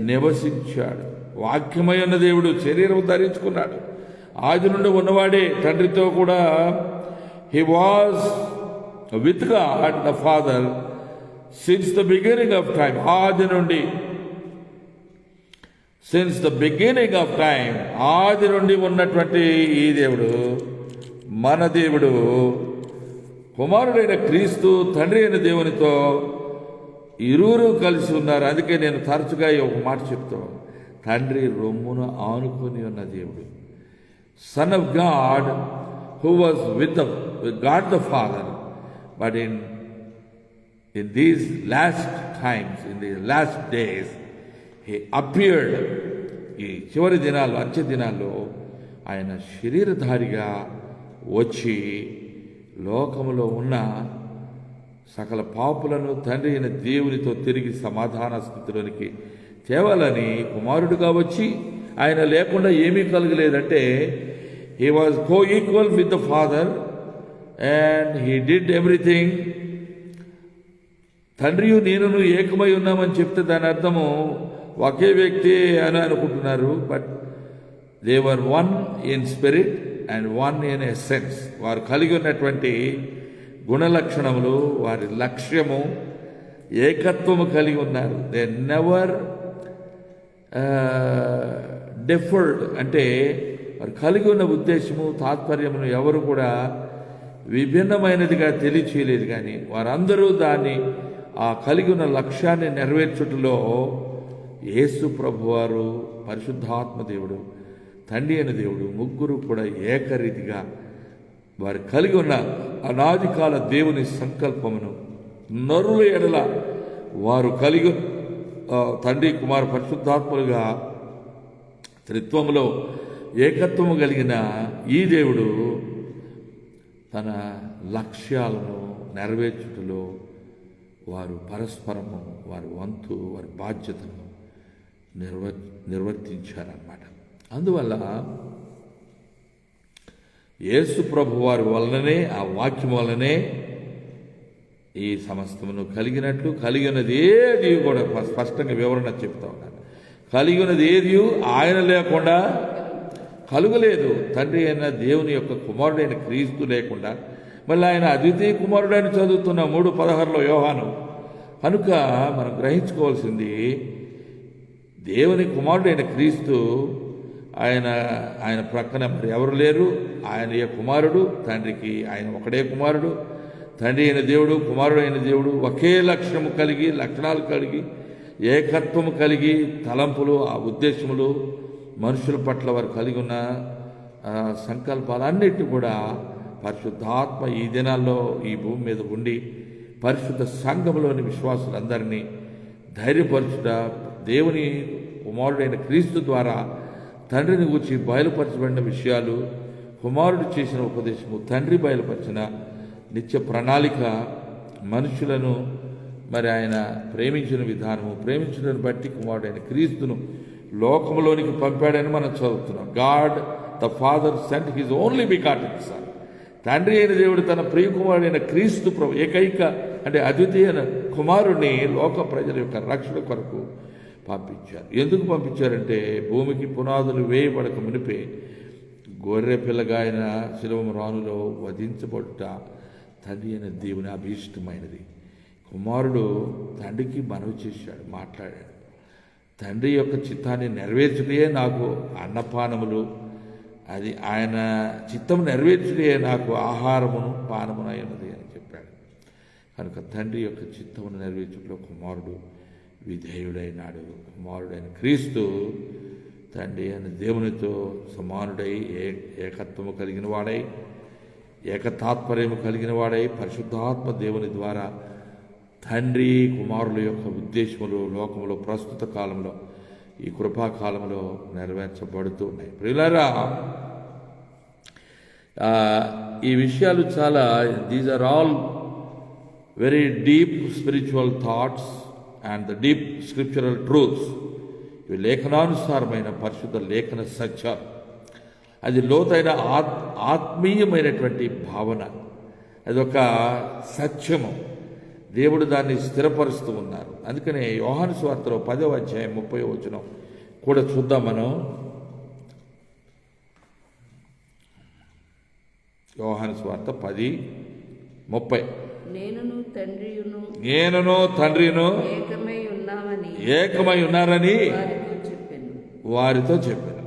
నివసించాడు. వాక్యమై ఉన్న దేవుడు శరీరం ధరించుకున్నాడు. ఆది నుండి ఉన్నవాడే తండ్రితో కూడా he was with God the father since the beginning of time. ఆది నుండి, since the beginning of time, ఆది నుండి ఉన్నటువంటి ఈ దేవుడు, మన దేవుడు, కుమారుడైన క్రీస్తు తండ్రి అయిన దేవునితో ఇరువురు కలిసి ఉన్నారు. అందుకే నేను తరచుగా ఒక మాట చెప్తాను, తండ్రి రొమ్మును ఆనుకొని ఉన్న దేవుడు. Son of God who was with God the father, but in these last times, in the last days, he appeared. ఈ చివరి దినాల్లో, అంత్య దినాల్లో ఆయన శరీరధారిగా వచ్చి లోకములో ఉన్న సకల పాపులను తండ్రి అయిన దేవునితో తిరిగి సమాధాన స్థితిలోనికి తేవాలని కుమారుడుగా వచ్చి, ఆయన లేకుండా ఏమీ కలగలేదంటే he was coequal with the father and he did everything. తండ్రియు నేనును ఏకమై ఉన్నామని చెప్తే దాని అర్థము ఒకే వ్యక్తి అని అనుకుంటున్నారు. But they were one in spirit and one in essence. వారు కలిగి ఉన్నటువంటి గుణలక్షణములు, వారి లక్ష్యము, ఏకత్వము కలిగి ఉన్నారు. They never deferred. అంటే వారు కలిగి ఉన్న ఉద్దేశము, తాత్పర్యమును ఎవరు కూడా విభిన్నమైనదిగా తెలియచేయలేదు. కానీ వారందరూ దాన్ని, ఆ కలిగి ఉన్న లక్ష్యాన్ని నెరవేర్చుటలో యేసు ప్రభువారు, పరిశుద్ధాత్మ దేవుడు, తండ్రి అయిన దేవుడు, ముగ్గురు కూడా ఏకరీతిగా వారు కలిగి ఉన్న అనాది కాల దేవుని సంకల్పమును నరుల ఎడల వారు కలిగి తండ్రి కుమారు పరిశుద్ధాత్మలుగా త్రిత్వములో ఏకత్వము కలిగిన ఈ దేవుడు తన లక్ష్యాలను నెరవేర్చుటలో వారు పరస్పరము వారి వంతు, వారి బాధ్యతను నిర్వర్తించారన్నమాట. అందువల్ల యేసు ప్రభు వారి వలననే, ఆ వాక్యం వలనే ఈ సమస్తమును కలిగినట్లు, కలిగినది ఏది కూడా స్పష్టంగా వివరణ చెప్తా ఉన్నాను. కలిగినది ఏది ఆయన లేకుండా కలుగలేదు. తండ్రి అయిన దేవుని యొక్క కుమారుడైన క్రీస్తు లేకుండా, మళ్ళీ ఆయన అద్వితీయ కుమారుడని చదువుతున్న 3:16 యోహాను. కనుక మనం గ్రహించుకోవాల్సింది, దేవుని కుమారుడైన క్రీస్తు, ఆయన ప్రక్కన మరి ఎవరు లేరు. ఆయన కుమారుడు, తండ్రికి ఆయన ఒకడే కుమారుడు. తండ్రి అయిన దేవుడు, కుమారుడు అయిన దేవుడు ఒకే లక్షణము కలిగి, లక్షణాలు కలిగి, ఏకత్వము కలిగి, తలంపులు, ఆ ఉద్దేశములు, మనుషుల పట్ల వారు కలిగి ఉన్న సంకల్పాలన్నిటి కూడా పరిశుద్ధాత్మ ఈ దినాల్లో ఈ భూమి మీద ఉండి పరిశుద్ధ సంఘములోని విశ్వాసులందరినీ ధైర్యపరచుట, దేవుని కుమారుడైన క్రీస్తు ద్వారా తండ్రిని గూర్చి బయలుపరచబడిన విషయాలు, కుమారుడు చేసిన ఉపదేశము, తండ్రి బయలుపరిచిన నిత్య ప్రణాళిక, మనుషులను మరి ఆయన ప్రేమించిన విధానము, ప్రేమించడాన్ని బట్టి కుమారుడైన క్రీస్తును లోకంలోనికి పంపాడని మనం చదువుతున్నాం. God the father sent his only begotten son. తండ్రి అయిన దేవుడు తన ప్రియకుమారుడైన క్రీస్తు ప్రభు ఏకైక అంటే అద్వితీయ కుమారుడిని లోక ప్రజల యొక్క రక్షణ కొరకు పంపించారు. ఎందుకు పంపించారంటే భూమికి పునాదులు వేయబడక మునిపే గొర్రె పిల్లగా ఆయన శిలువ రానులో వధించబడుట తండ్రి అయిన దేవుని అభీష్టమైనది. కుమారుడు తండ్రికి మనవి చేశాడు, మాట్లాడాడు. తండ్రి యొక్క చిత్తాన్ని నెరవేర్చుడే నాకు అన్నపానములు, అది ఆయన చిత్తం నెరవేర్చుడే నాకు ఆహారమును పానమును అయినది అని చెప్పాడు. కనుక తండ్రి యొక్క చిత్తమును నెరవేర్చుటలో కుమారుడు విధేయుడైనాడు. కుమారుడైన క్రీస్తు తండ్రి అయిన దేవునితో సమానుడై ఏకత్వము కలిగిన వాడై, ఏకతాత్పర్యము కలిగిన వాడై, పరిశుద్ధాత్మ దేవుని ద్వారా తండ్రి కుమారుల యొక్క ఉద్దేశములు లోకములో ప్రస్తుత కాలంలో ఈ కృపాకాలంలో నెరవేర్చబడుతూ ఉన్నాయి. ప్రియులారా, ఈ విషయాలు చాలా, these are all very deep spiritual thoughts and the deep scriptural truths. ఇవి లేఖనానుసారమైన పరిశుద్ధ లేఖన సత్యం. అది లోతైన ఆత్మీయమైనటువంటి భావన, అదొక సత్యము. దేవుడు దాన్ని స్థిరపరుస్తూ ఉన్నారు. అందుకనే యోహాను సువార్తలో 10వ అధ్యాయం 30వ వచనం కూడా చూద్దాం మనం. యోహాను సువార్త 10:30. నేనును తండ్రియును ఏకమై ఉన్నారని వారితో చెప్పాను.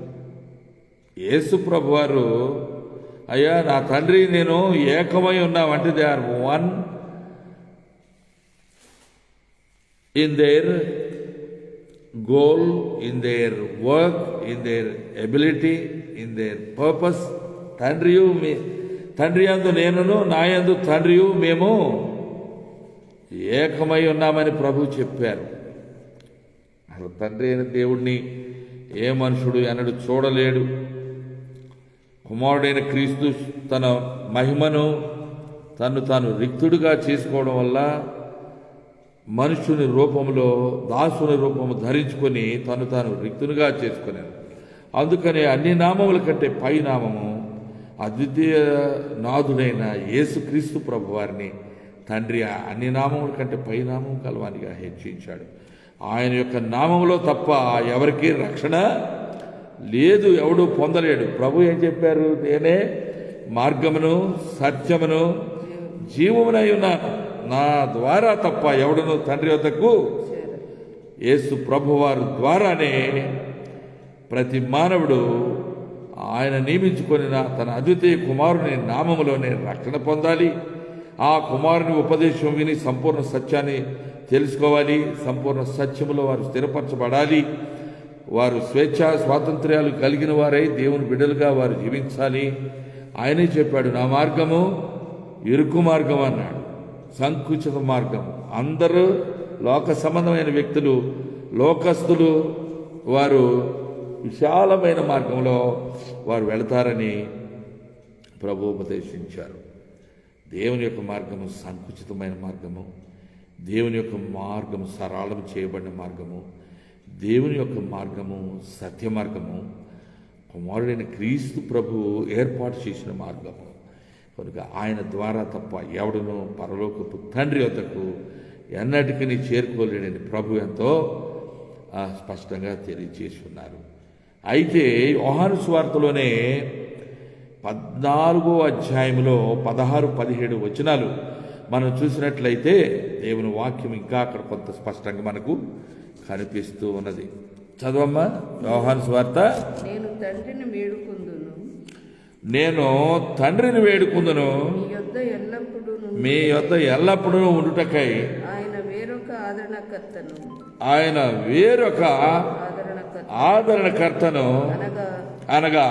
యేసు ప్రభు వారు, అయ్యా నా తండ్రి నేను ఏకమై ఉన్నామంటే they are one in their goal, in their work, in their ability, in their purpose. తండ్రి యందు నేనును, నా యందు తండ్రియు మేము ఏకమై ఉన్నామని ప్రభు చెప్పారు. అసలు తండ్రి అయిన దేవుడిని ఏ మనుషుడు ఎన్నడూ చూడలేడు. కుమారుడైన క్రీస్తు తన మహిమను తాను రిక్తుడిగా చేసుకోవడం వల్ల మనుషుని రూపంలో దాసుని రూపము ధరించుకొని తాను రిక్తునిగా చేసుకున్నాను. అందుకనే అన్ని నామముల కంటే పై నామము అద్వితీయ నాథుడైన యేసుక్రీస్తు ప్రభు వారిని తండ్రి అన్ని నామముల కంటే పై నామం కలవానిగా హెచ్చించాడు. ఆయన యొక్క నామములో తప్ప ఎవరికీ రక్షణ లేదు, ఎవడు పొందలేడు. ప్రభు ఏం చెప్పారు? నేనే మార్గమును సత్యమును జీవమునై ఉన్నాను, నా ద్వారా తప్ప ఎవడును తండ్రి వద్దకు యేసు ప్రభువారి ద్వారానే ప్రతి మానవుడు ఆయన నియమించుకొని తన అద్వితీయ కుమారుని నామములోనే రక్షణ పొందాలి. ఆ కుమారుని ఉపదేశం విని సంపూర్ణ సత్యాన్ని తెలుసుకోవాలి. సంపూర్ణ సత్యములో వారు స్థిరపరచబడాలి. వారు స్వాతంత్ర్యాలు కలిగిన వారై దేవుని బిడ్డలుగా వారు జీవించాలి. ఆయనే చెప్పాడు, నా మార్గము ఇరుకు మార్గం అన్నాడు, సంకుచిత మార్గం. అందరూ లోక సంబంధమైన వ్యక్తులు, లోకస్తులు, వారు విశాలమైన మార్గంలో వారు వెళతారని ప్రభు ఉపదేశించారు. దేవుని యొక్క మార్గము సంకుచితమైన మార్గము, దేవుని యొక్క మార్గము సరళం చేయబడిన మార్గము, దేవుని యొక్క మార్గము సత్య మార్గము, కుమారుడైన క్రీస్తు ప్రభు ఏర్పాటు చేసిన మార్గము. కనుక ఆయన ద్వారా తప్ప ఎవడునూ పరలోకపు తండ్రి వద్దకు ఎన్నటికీ చేరుకోలేడని ప్రభు ఎంతో స్పష్టంగా తెలియజేసి ఉన్నారు. అయితే యోహాను సువార్తలోనే 14వ అధ్యాయంలో 16-17 వచనాలు మనం చూసినట్లయితే దేవుని వాక్యం ఇంకా అక్కడ కొంత స్పష్టంగా మనకు కనిపిస్తూ ఉన్నది. చదవమ్మా యోహాను సువార్త. నేను తండ్రిని వేడుకుందును మీ యొద్ద ఎల్లప్పుడూ ఉండుటకై ఆయన వేరొక ఆదరణకర్తను అనగా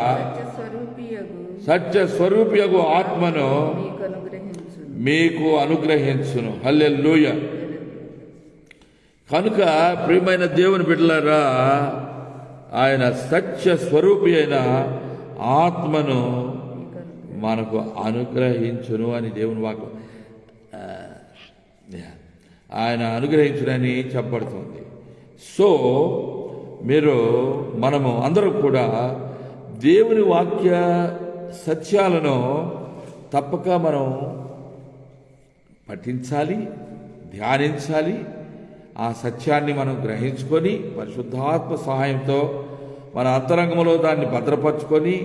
సత్య స్వరూపియగు ఆత్మను మీకు అనుగ్రహించును. హల్లెలూయా. కనుక ప్రియమైన దేవుని బిడ్డలారా, ఆయన సత్య స్వరూపి అయిన ఆత్మను మనకు అనుగ్రహించును అని దేవుని వాక్యం ఆయన అనుగ్రహించునని చెప్పబడుతుంది. సో మనము అందరూ కూడా దేవుని వాక్య సత్యాలను తప్పక మనం పఠించాలి, ధ్యానించాలి. ఆ సత్యాన్ని మనం గ్రహించుకొని పరిశుద్ధాత్మ సహాయంతో మన అంతరంగంలో దాన్ని భద్రపరచుకొని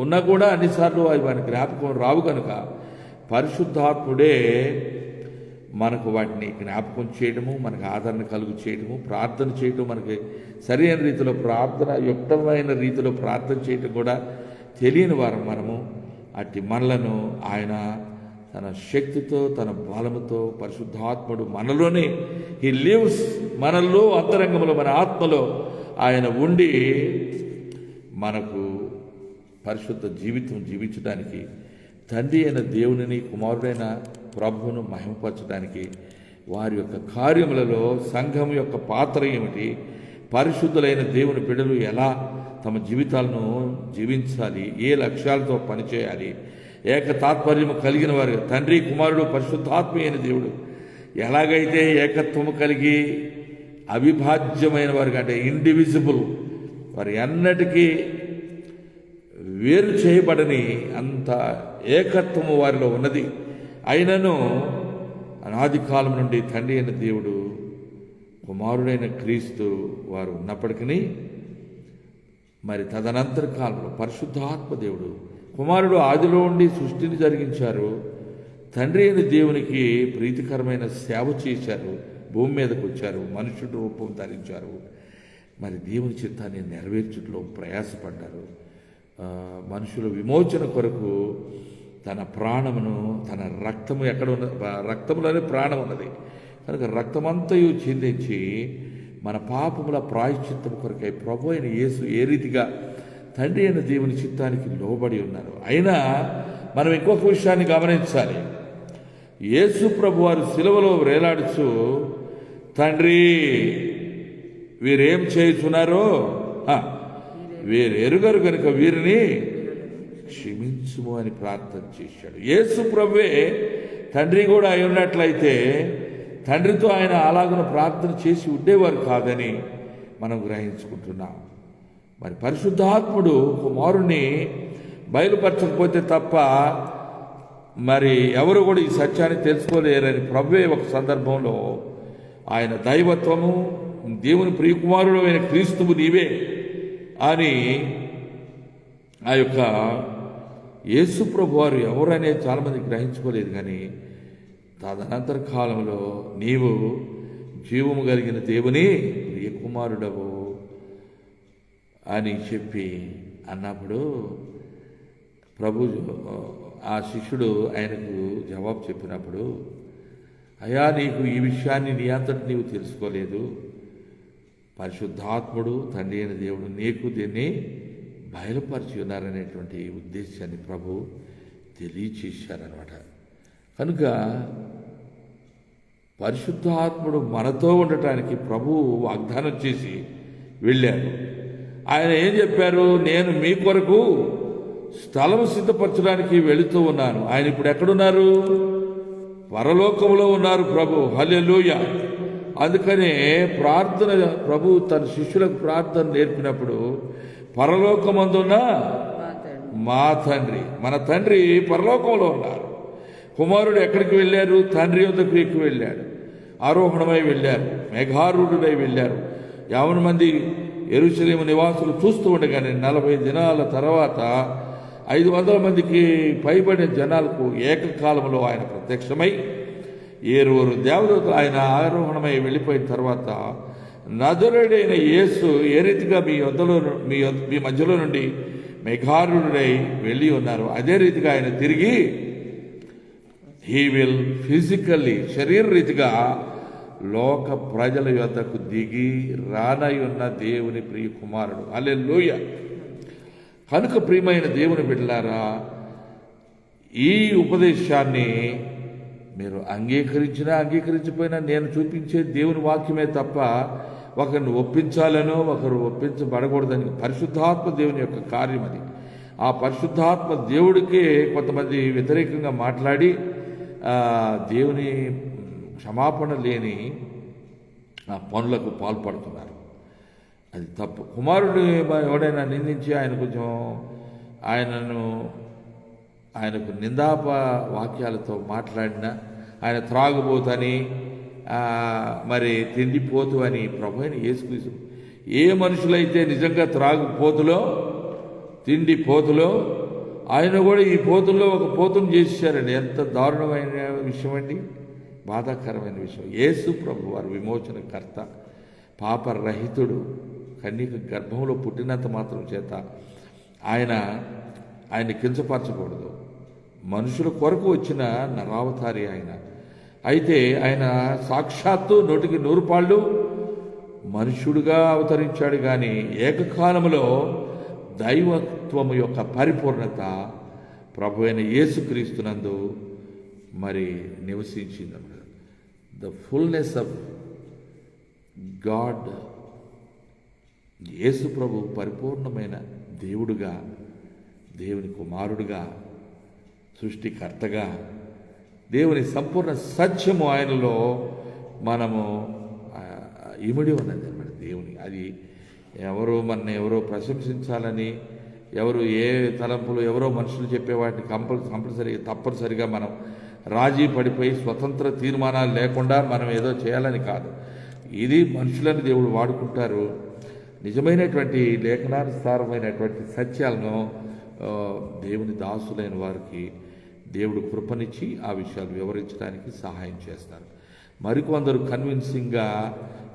ఉన్నా కూడా అన్నిసార్లు అవి మన జ్ఞాపకం రావు కనుక పరిశుద్ధాత్ముడే మనకు వాటిని జ్ఞాపకం చేయడము, మనకు ఆదరణ కలుగు చేయడము, ప్రార్థన చేయటం, మనకి సరైన రీతిలో యుక్తమైన రీతిలో ప్రార్థన చేయటం కూడా తెలియని వారం మనము. అట్టి మనలను ఆయన తన శక్తితో, తన బలముతో, పరిశుద్ధాత్ముడు మనలోనే హీ లివ్స్, మనలో అంతరంగంలో, మన ఆత్మలో ఆయన ఉండి మనకు పరిశుద్ధ జీవితం జీవించడానికి, తండ్రి అయిన దేవునిని, కుమారుడైన ప్రభువును మహిమపరచడానికి, వారి యొక్క కార్యములలో సంఘం యొక్క పాత్ర ఏమిటి, పరిశుద్ధులైన దేవుని బిడ్డలు ఎలా తమ జీవితాలను జీవించాలి, ఏ లక్ష్యాలతో పనిచేయాలి, ఏక తాత్పర్యము కలిగిన వారు తండ్రి, కుమారుడు, పరిశుద్ధాత్మ అయిన దేవుడు ఎలాగైతే ఏకత్వము కలిగి అవిభాజ్యమైన వారు అంటే ఇండివిజిబుల్, వారు ఎన్నటికీ వేరు చేయబడని అంత ఏకత్వము వారిలో ఉన్నది. అయినను అనాది కాలం నుండి తండ్రి అయిన దేవుడు, కుమారుడైన క్రీస్తు వారు ఉన్నప్పటికీ మరి తదనంతర కాలంలో పరిశుద్ధాత్మ దేవుడు, కుమారుడు ఆదిలో ఉండి సృష్టిని జరిగించారు, తండ్రి అయిన దేవునికి ప్రీతికరమైన సేవ చేశారు, భూమి మీదకు వచ్చారు, మనుషుడు రూపం ధరించారు, మరి దేవుని చిత్తాన్ని నెరవేర్చుటలో ప్రయాసపడ్డారు. మనుషుల విమోచన కొరకు తన ప్రాణమును, తన రక్తము ఎక్కడ ఉన్న రక్తములోనే ప్రాణం ఉన్నది కనుక రక్తమంతయు చిందించి మన పాపముల ప్రాయశ్చిత్తము కొరకై ప్రభు అయిన యేసు ఏ రీతిగా తండ్రి అయిన దేవుని చిత్తానికి లోబడి ఉన్నారు. అయినా మనం ఇంకొక విషయాన్ని గమనించాలి. యేసు ప్రభు వారు శిలువలో వేలాడుచు, తండ్రి వీరేం చేయుచున్నారో వీరు ఎరుగరు కనుక వీరిని క్షమించుము అని ప్రార్థన చేశాడు. యేసు ప్రభువే తండ్రి కూడా అయి ఉన్నట్లయితే తండ్రితో ఆయన అలాగున ప్రార్థన చేసి ఉండేవారు కాదని మనం గ్రహించుకుంటున్నాం. మరి పరిశుద్ధాత్ముడు కుమారుణ్ణి బయలుపరచకపోతే తప్ప మరి ఎవరు కూడా ఈ సత్యాన్ని తెలుసుకోలేరని ప్రభువే ఒక సందర్భంలో ఆయన దైవత్వము, దేవుని ప్రియకుమారుడు అయిన క్రీస్తువు నీవే అని ఆ యొక్క యేసు ప్రభు వారు ఎవరనేది చాలామంది గ్రహించుకోలేదు. కానీ తదనంతర కాలంలో నీవు జీవము కలిగిన దేవుని ప్రియ కుమారుడవు అని చెప్పి అన్నప్పుడు ప్రభు ఆ శిష్యుడు ఆయనకు జవాబు చెప్పినప్పుడు, అయ్యా నీకు ఈ విషయాన్ని నీ అంతటి నీవు తెలుసుకోలేదు, పరిశుద్ధాత్ముడు తండ్రి అయిన దేవుడు నీకు దీన్ని బయలుపరిచి ఉన్నారనేటువంటి ఉద్దేశాన్ని ప్రభు తెలియచేశారనమాట. కనుక పరిశుద్ధాత్ముడు మనతో ఉండటానికి ప్రభు వాగ్దానం చేసి వెళ్ళారు. ఆయన ఏం చెప్పారు? నేను మీ కొరకు స్థలం సిద్ధపరచడానికి వెళుతూ ఉన్నాను. ఆయన ఇప్పుడు ఎక్కడున్నారు? పరలోకములో ఉన్నారు ప్రభు. హల్లెలూయా. అందుకనే ప్రార్థన ప్రభు తన శిష్యులకు ప్రార్థన నేర్పినప్పుడు పరలోకమందున్న మా తండ్రి, మన తండ్రి పరలోకంలో ఉన్నారు. కుమారుడు ఎక్కడికి వెళ్ళారు? తండ్రి యొద్దకు ఎక్కి వెళ్ళాడు, ఆరోహణమై వెళ్ళారు, మేఘారూఢుడై వెళ్ళారు. 50 మంది యెరూషలేము నివాసులు చూస్తూ ఉండగానే 40 దినాల తర్వాత 500 మందికి పైబడిన జనాలకు ఏకకాలంలో ఆయన ప్రత్యక్షమై 7 దేవదూతలు ఆయన ఆరోహణమై వెళ్ళిపోయిన తర్వాత నజరేయుడైన యేసు ఏ రీతిగా మీ మధ్యలో నుండి మేఘారూఢుడై వెళ్ళి ఉన్నారు, అదే రీతిగా ఆయన తిరిగి హీ విల్ ఫిజికల్లీ శరీర రీతిగా లోక ప్రజల యొద్దకు దిగి రానై ఉన్న దేవుని ప్రియ కుమారుడు. హల్లెలూయా. కనుక ప్రియమైన దేవుని బిడ్డలారా, ఈ ఉపదేశాన్ని మీరు అంగీకరించినా అంగీకరించిపోయినా నేను చూపించే దేవుని వాక్యమే తప్ప ఒకరిని ఒప్పించాలనో ఒకరు ఒప్పించబడకూడదని పరిశుద్ధాత్మ దేవుని యొక్క కార్యం అది. ఆ పరిశుద్ధాత్మ దేవుడికే కొంతమంది వ్యతిరేకంగా మాట్లాడి దేవుని క్షమాపణ లేని ఆ పనులకు పాల్పడుతున్నారు. అది తప్పు. కుమారుడు ఎవడైనా నిందించి ఆయనకు నిందాప వాక్యాలతో మాట్లాడినా, ఆయన త్రాగుబోతని మరి తిండిపోతు అని ప్రభువైన యేసుక్రీస్తు, ఏ మనుషులైతే నిజంగా త్రాగుపోతులో తిండిపోతులో ఆయన కూడా ఈ పోతుల్లో ఒక పోతును చేశారండి. ఎంత దారుణమైన విషయం అండి, బాధాకరమైన విషయం. యేసు ప్రభు వారు విమోచనకర్త, పాపరహితుడు, కన్యక గర్భంలో పుట్టినంత మాత్రం చేత ఆయన్ని కించపరచకూడదు. మనుషుల కొరకు వచ్చిన నరావతారి ఆయన. అయితే ఆయన సాక్షాత్తు 100కి 100 మనుష్యుడుగా అవతరించాడు. కానీ ఏకకాలంలో దైవత్వము యొక్క పరిపూర్ణత ప్రభు అయిన యేసుక్రీస్తునందు మరి నివసించిందన్నమాట. The fullness of God. Yesu ప్రభు పరిపూర్ణమైన దేవుడుగా, దేవుని కుమారుడుగా, సృష్టికర్తగా, దేవుని సంపూర్ణ సత్యము ఆయనలో మనము ఇమిడి ఉన్నది అన్నమాట. దేవుని అది ఎవరో ప్రశంసించాలని, ఎవరు ఏ తలంపులు ఎవరో మనుషులు చెప్పే వాటిని తప్పనిసరిగా మనం రాజీ పడిపోయి స్వతంత్ర తీర్మానాలు లేకుండా మనం ఏదో చేయాలని కాదు. ఇది మనుషులను దేవుడు వాడుకుంటారు. నిజమైనటువంటి లేఖనానుసారమైనటువంటి సత్యాలను దేవుని దాసులైన వారికి దేవుడు కృపనిచ్చి ఆ విషయాలు వివరించడానికి సహాయం చేస్తారు. మరికొందరు కన్విన్సింగ్గా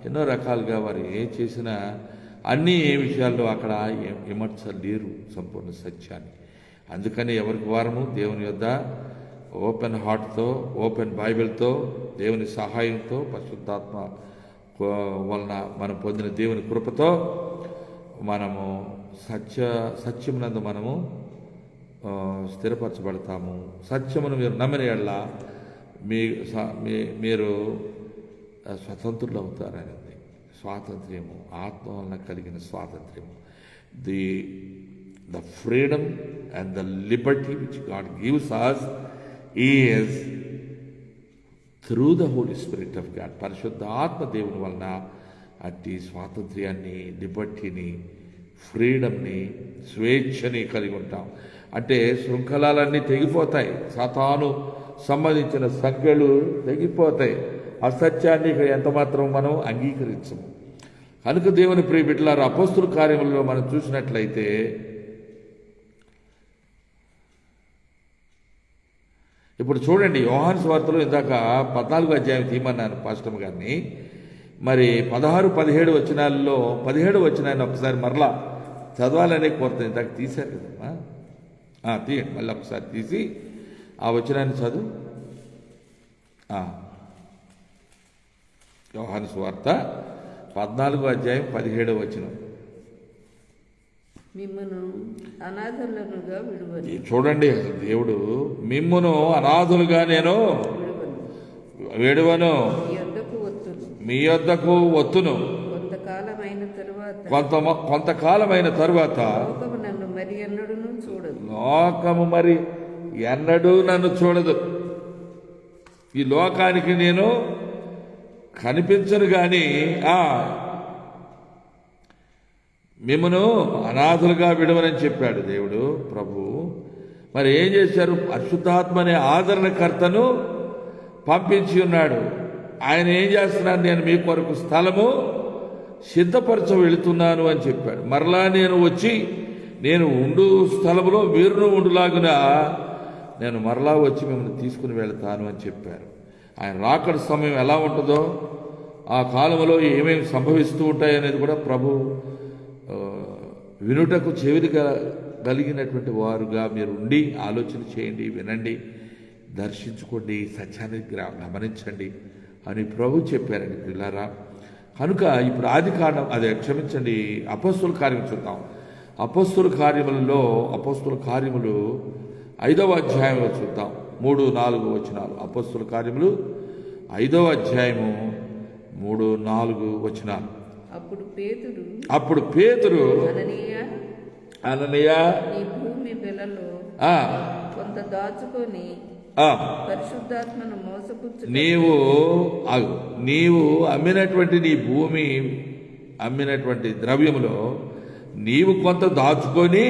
ఎన్నో రకాలుగా వారు ఏం చేసినా అన్ని విషయాల్లో అక్కడ విమర్శలేరు సంపూర్ణ సత్యాన్ని. అందుకని ఎవరికి వారము దేవుని యొద్ద ఓపెన్ హార్ట్తో, ఓపెన్ బైబిల్తో, దేవుని సహాయంతో, పరిశుద్ధాత్మ వలన మనం పొందిన దేవుని కృపతో మనము సత్యమునందు మనము స్థిరపరచబడతాము. సత్యమును మీరు నమ్మిన యెడల మీరు స్వతంత్రులు అవుతారని. స్వాతంత్ర్యము ఆత్మ వలన కలిగిన స్వాతంత్ర్యము, the freedom and the liberty which God gives us is through the Holy Spirit of God. పరిశుద్ధ ఆత్మ దేవుని వలన అట్టి స్వాతంత్ర్యాన్ని, లిబర్టీని, ఫ్రీడమ్ని, స్వేచ్ఛని కలిగి ఉంటాం. అంటే శృంఖలాలన్నీ తెగిపోతాయి, సాతాను సంబంధించిన సంఖ్యలు తెగిపోతాయి. అసత్యాన్ని ఎంతమాత్రం మనం అంగీకరించము. కనుక దేవుని ప్రియ బిడ్డలారా, అపోస్తుల కార్యములలో మనం చూసినట్లయితే ఇప్పుడు చూడండి, యోహాను సువార్తలో ఇందాక 14వ అధ్యాయం తీయమన్నాను పాస్టర్ గారిని. మరి 16, 17 వచనాల్లో 17వ వచనాన్ని ఒకసారి మరలా చదవాలనే కోరుతుంది. ఇందాక తీశారు కదమ్మా, తీయండి, మళ్ళీ ఒకసారి తీసి ఆ వచనాన్ని చదువు. యోహాను సువార్త 14వ అధ్యాయం 17వ వచనం. మిమ్మును అనాథులనుగా విడువను. చూడండి, దేవుడు మిమ్మును అనాథులుగా నేను విడువను, మీ యొద్దకు వత్తును. కొంతకాలమైన తరువాత లోకము మరి ఎన్నడూ నన్ను చూడదు. ఈ లోకానికి నేను కనిపించను కానీ మిమ్మను అనాథులుగా విడవనని చెప్పాడు దేవుడు ప్రభు. మరి ఏం చేశారు? పరిశుద్ధాత్మ అనే ఆదరణకర్తను పంపించి ఉన్నాడు. ఆయన ఏం చేస్తున్నాడు? నేను మీ కొరకు స్థలము సిద్ధపరచ వెళుతున్నాను అని చెప్పాడు. మరలా నేను వచ్చి నేను ఉండు స్థలములో మీరును ఉండులాగున నేను మరలా వచ్చి మిమ్మల్ని తీసుకుని వెళతాను అని చెప్పారు. ఆయన రాకడ సమయం ఎలా ఉంటుందో, ఆ కాలంలో ఏమేమి సంభవిస్తూ ఉంటాయనేది కూడా ప్రభు వినుటకు చెవిగా కలిగినటువంటి వారుగా మీరు ఉండి ఆలోచన చేయండి, వినండి, దర్శించుకోండి, సత్యాన్ని గమనించండి అని ప్రభు చెప్పారండి పిల్లారా. కనుక ఇప్పుడు అపోస్తుల కార్యం చూద్దాం. అపోస్తుల కార్యములు 5వ అధ్యాయంలో చూద్దాం. 3, 4 వచనాలు. అపోస్తుల కార్యములు 5వ అధ్యాయము 3, 4 వచనాలు. అప్పుడు పేతురు అననీయ నీ మీ పిల్లలు ఆ, కొంత దాచుకొని ఆ, పరిశుద్ధాత్మను మోసపుచ్చు నీవు అమ్మినటువంటి నీ భూమి అమ్మినటువంటి ద్రవ్యములో నీవు కొంత దాచుకొని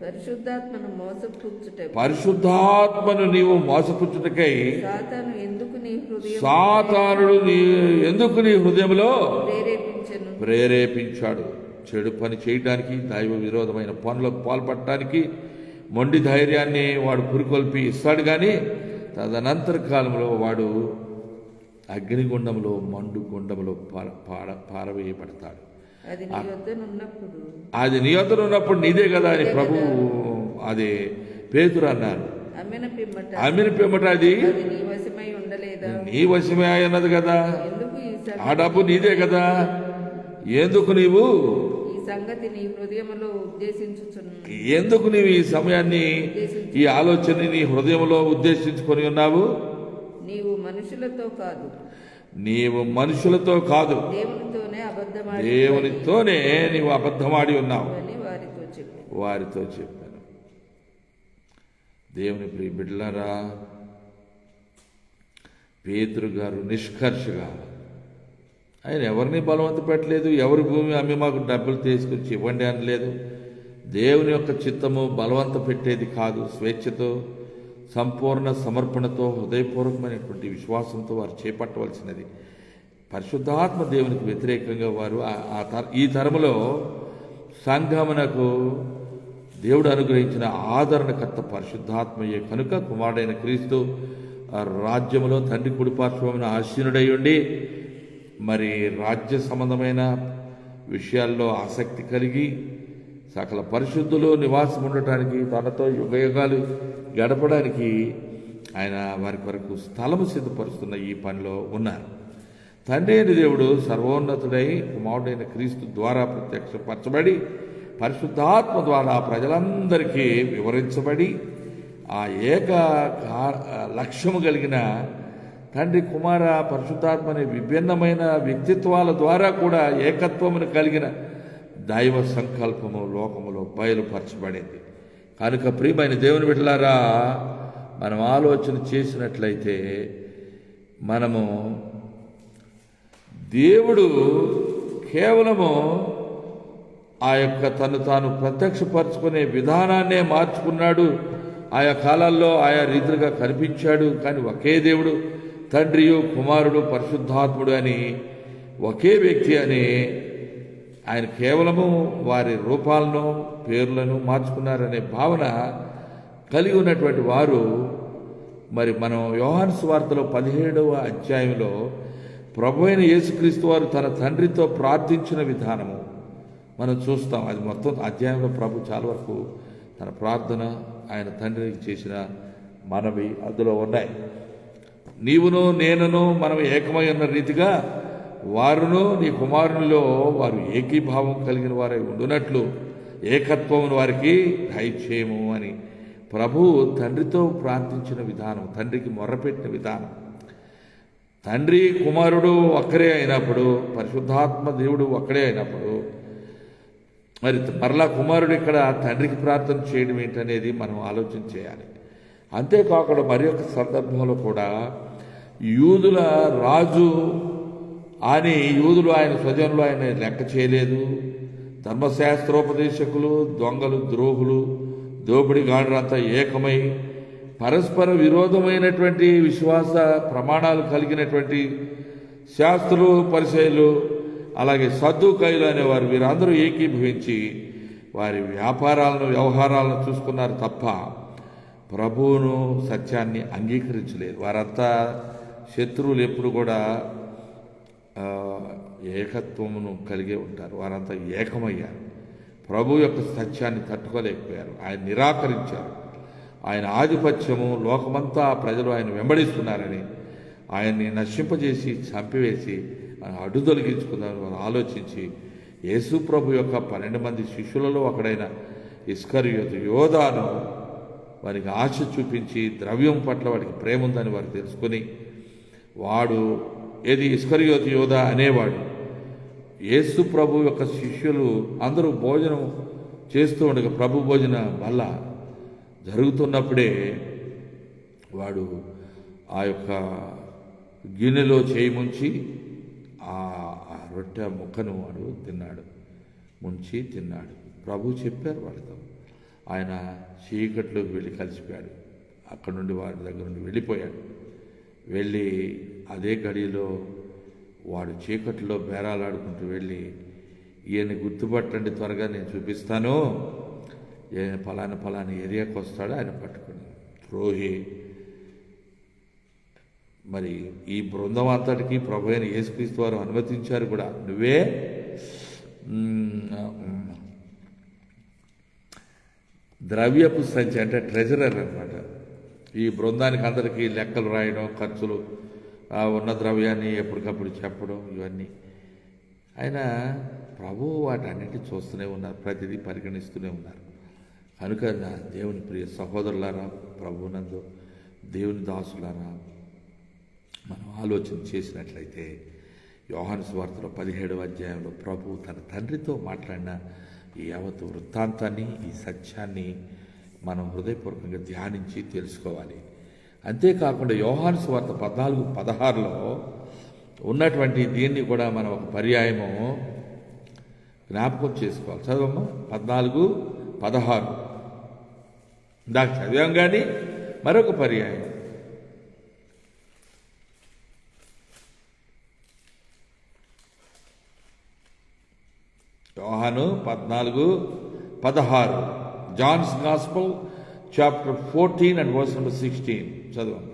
పరిశుద్ధాత్మను మోసపుచ్చుట పరిశుద్ధాత్మను నీవు మోసపుచ్చుటకై సాతాను ఎందుకు నీ హృదయం సాతానుడు ఎందుకు నీ హృదయంలో ప్రేరేపించెను ప్రేరేపించాడు. చెడు పని చేయడానికి, దైవ విరోధమైన పనులకు పాల్పడటానికి మొండి ధైర్యాన్ని వాడు పురికొల్పి ఇస్తాడు. కానీ తదనంతర కాలంలో వాడు అగ్నిగుండంలో మండు గుండంలో పారవేయబడతాడు. అది నీ వద్దనున్నప్పుడు అది నీ వద్ద ఉన్నప్పుడు నీదే కదా అని ప్రభు అదే పేతురు అన్నారు. అమ్మిన పిమ్మట అది నీ వశమై ఉండలేదా? నీ వశమే అన్నది కదా. ఎందుకు ఆ డబ్బు నీదే కదా. ఎందుకు నీవు ఈ సంగతి నీ హృదయములో ఉద్దేశించుచున్నావు? ఎందుకు నీవు ఈ సమయాన్ని ఈ ఆలోచనని నీ హృదయంలో ఉద్దేశించుకొని ఉన్నావు? నీవు మనుషులతో కాదు, దేవునితోనే నీవు అబద్ధమాడి ఉన్నావు అని వారితో చెప్పాను. దేవుని ప్రియ బిడ్డలారా, పేతురు గారు నిష్కర్షగా ఆయన ఎవరిని బలవంత పెట్టలేదు. ఎవరి భూమి అమ్మి మాకు డబ్బులు తీసుకొచ్చి ఇవ్వండి అనలేదు. దేవుని యొక్క చిత్తము బలవంత పెట్టేది కాదు. స్వేచ్ఛతో, సంపూర్ణ సమర్పణతో, హృదయపూర్వకమైనటువంటి విశ్వాసంతో వారు చేపట్టవలసినది. పరిశుద్ధాత్మ దేవునికి వ్యతిరేకంగా వారు ఈ తరములో సంఘమునకు దేవుడు అనుగ్రహించిన ఆదరణకర్త పరిశుద్ధాత్మయే కనుక కుమారుడైన క్రీస్తు రాజ్యములో తండ్రి కుడిపార్శ్వమున ఆసీనుడై ఉండి మరి రాజ్య సంబంధమైన విషయాల్లో ఆసక్తి కలిగి సకల పరిశుద్ధులు నివాసం ఉండటానికి, తనతో యుగయుగాలు గడపడానికి ఆయన వారి కొరకు స్థలము సిద్ధపరుస్తున్న ఈ పనిలో ఉన్నారు. తండ్రి అయిన దేవుడు సర్వోన్నతుడై కుమారుడైన క్రీస్తు ద్వారా ప్రత్యక్షపరచబడి పరిశుద్ధాత్మ ద్వారా ప్రజలందరికీ వివరించబడి ఆ ఏక లక్ష్యము కలిగిన తండ్రి కుమార పరిశుద్ధాత్మ అనే విభిన్నమైన వ్యక్తిత్వాల ద్వారా కూడా ఏకత్వమును కలిగిన దైవ సంకల్పము లోకములో బయలుపరచబడింది. కనుక ప్రియమైన దేవుని బిడ్డలారా, మనం ఆలోచన చేసినట్లయితే మనము దేవుడు కేవలము ఆ యొక్క తను తాను ప్రత్యక్షపరచుకునే విధానాన్నే మార్చుకున్నాడు. ఆయా కాలాల్లో ఆయా రీతిగా కనిపించాడు. కానీ ఒకే దేవుడు, తండ్రియు కుమారుడు పరిశుద్ధాత్ముడు అని ఒకే వ్యక్తి అని ఆయన కేవలము వారి రూపాలను పేర్లను మార్చుకున్నారనే భావన కలిగి ఉన్నటువంటి వారు మరి మనం యోహాను సువార్తలో 17వ అధ్యాయంలో ప్రభు అయిన యేసుక్రీస్తు వారు తన తండ్రితో ప్రార్థించిన విధానము మనం చూస్తాం. అది మొత్తం అధ్యాయంలో ప్రభు చాలా వరకు తన ప్రార్థన ఆయన తండ్రికి చేసిన మనవి అందులో ఉన్నాయి. నీవును నేనును మనం ఏకమై ఉన్న రీతిగా వారును నీ కుమారునిలో వారు ఏకీభావం కలిగిన వారై ఉండునట్లు ఏకత్వమును వారికి దయచేయము అని ప్రభు తండ్రితో ప్రార్థించిన విధానం, తండ్రికి మొర్రపెట్టిన విధానం. తండ్రి కుమారుడు ఒక్కరే అయినప్పుడు, పరిశుద్ధాత్మ దేవుడు ఒక్కడే అయినప్పుడు మరి మరలా కుమారుడు ఇక్కడ తండ్రికి ప్రార్థన చేయడం ఏంటనేది మనం ఆలోచన చేయాలి. అంతేకాకుండా మరి ఒక సందర్భంలో కూడా యూదుల రాజు అని యూదులు ఆయన స్వజనులు ఆయన లెక్క చేయలేదు. ధర్మశాస్త్రోపదేశకులు, దొంగలు, ద్రోహులు, దోపిడిగాండ్రంతా ఏకమై పరస్పర విరోధమైనటువంటి విశ్వాస ప్రమాణాలు కలిగినటువంటి శాస్త్రులు, పరిసయ్యులు, అలాగే సద్దూకయ్యులు అనేవారు వీరందరూ ఏకీభవించి వారి వ్యవహారాలను చూసుకున్నారు తప్ప ప్రభువును సత్యాన్ని అంగీకరించలేదు. వారంతా శత్రువులు ఎప్పుడు కూడా ఏకత్వమును కలిగే ఉంటారు. వారంతా ఏకమయ్యారు. ప్రభు యొక్క సత్యాన్ని తట్టుకోలేకపోయారు. ఆయన నిరాకరించారు. ఆయన ఆధిపత్యము లోకమంతా ప్రజలు ఆయన వెంబడిస్తున్నారని ఆయన్ని నశింపజేసి చంపివేసి అడ్డు తొలగించుకుందామని వారు ఆలోచించి యేసు ప్రభు యొక్క 12 మంది శిష్యులలో ఒకడైన ఇస్కరియోతు యోధాను వారికి ఆశ చూపించి ద్రవ్యం పట్ల వాడికి ప్రేమ ఉందని వారు తెలుసుకొని వాడు ఇస్కరియోతు యోధా అనేవాడు యేసు ప్రభు యొక్క శిష్యులు అందరూ భోజనం చేస్తూ ఉండగా ప్రభు భోజన వల్ల జరుగుతున్నప్పుడే వాడు ఆ యొక్క గిన్నెలో చేయి ముంచి ఆ రొట్టె ముక్కను వాడు తిన్నాడు, ముంచి తిన్నాడు. ప్రభు చెప్పారు వాళ్ళతో. ఆయన చీకట్లోకి వెళ్ళి కలిసిపోయాడు. అక్కడ నుండి వారి దగ్గర నుండి వెళ్ళిపోయాడు. వెళ్ళి అదే గడిలో వాడు చీకట్లో బేరాలాడుకుంటూ వెళ్ళి, ఈయన గుర్తుపట్టండి, త్వరగా నేను చూపిస్తాను, ఈయన ఫలానా ఏరియాకి వస్తాడు, ఆయన పట్టుకుని ద్రోహి. మరి ఈ బృందం అంతటికి ప్రభు అయిన యేసుక్రీస్తు వారు అనుమతించారు కూడా. నువ్వే ద్రవ్యపు సంచి అంటే ట్రెజరర్ అన్నమాట. ఈ బృందానికి అందరికీ లెక్కలు రాయడం, ఖర్చులు, ఉన్న ద్రవ్యాన్ని ఎప్పటికప్పుడు చెప్పడం, ఇవన్నీ ఆయన ప్రభు వాటన్నిటి చూస్తూనే ఉన్నారు, ప్రతిదీ పరిగణిస్తూనే ఉన్నారు. కనుక నా దేవుని ప్రియ సహోదరులారా, ప్రభునందు దేవుని దాసులారా, మనం ఆలోచన చేసినట్లయితే యోహాను సువార్తలో 17వ అధ్యాయంలో ప్రభు తన తండ్రితో మాట్లాడిన ఈ యావత్ వృత్తాంతాన్ని, ఈ సత్యాన్ని మనం హృదయపూర్వకంగా ధ్యానించి తెలుసుకోవాలి. అంతేకాకుండా యోహాను సువార్త 14:16లో ఉన్నటువంటి దీన్ని కూడా మనం ఒక పర్యాయము జ్ఞాపకం చేసుకోవాలి. చదవమ్మా 14:16. ఇందాక చదివాం కానీ మరొక పర్యాయం. యోహాను 14:16. Johne's gospel chapter 14 and verse number 16. చదవండి.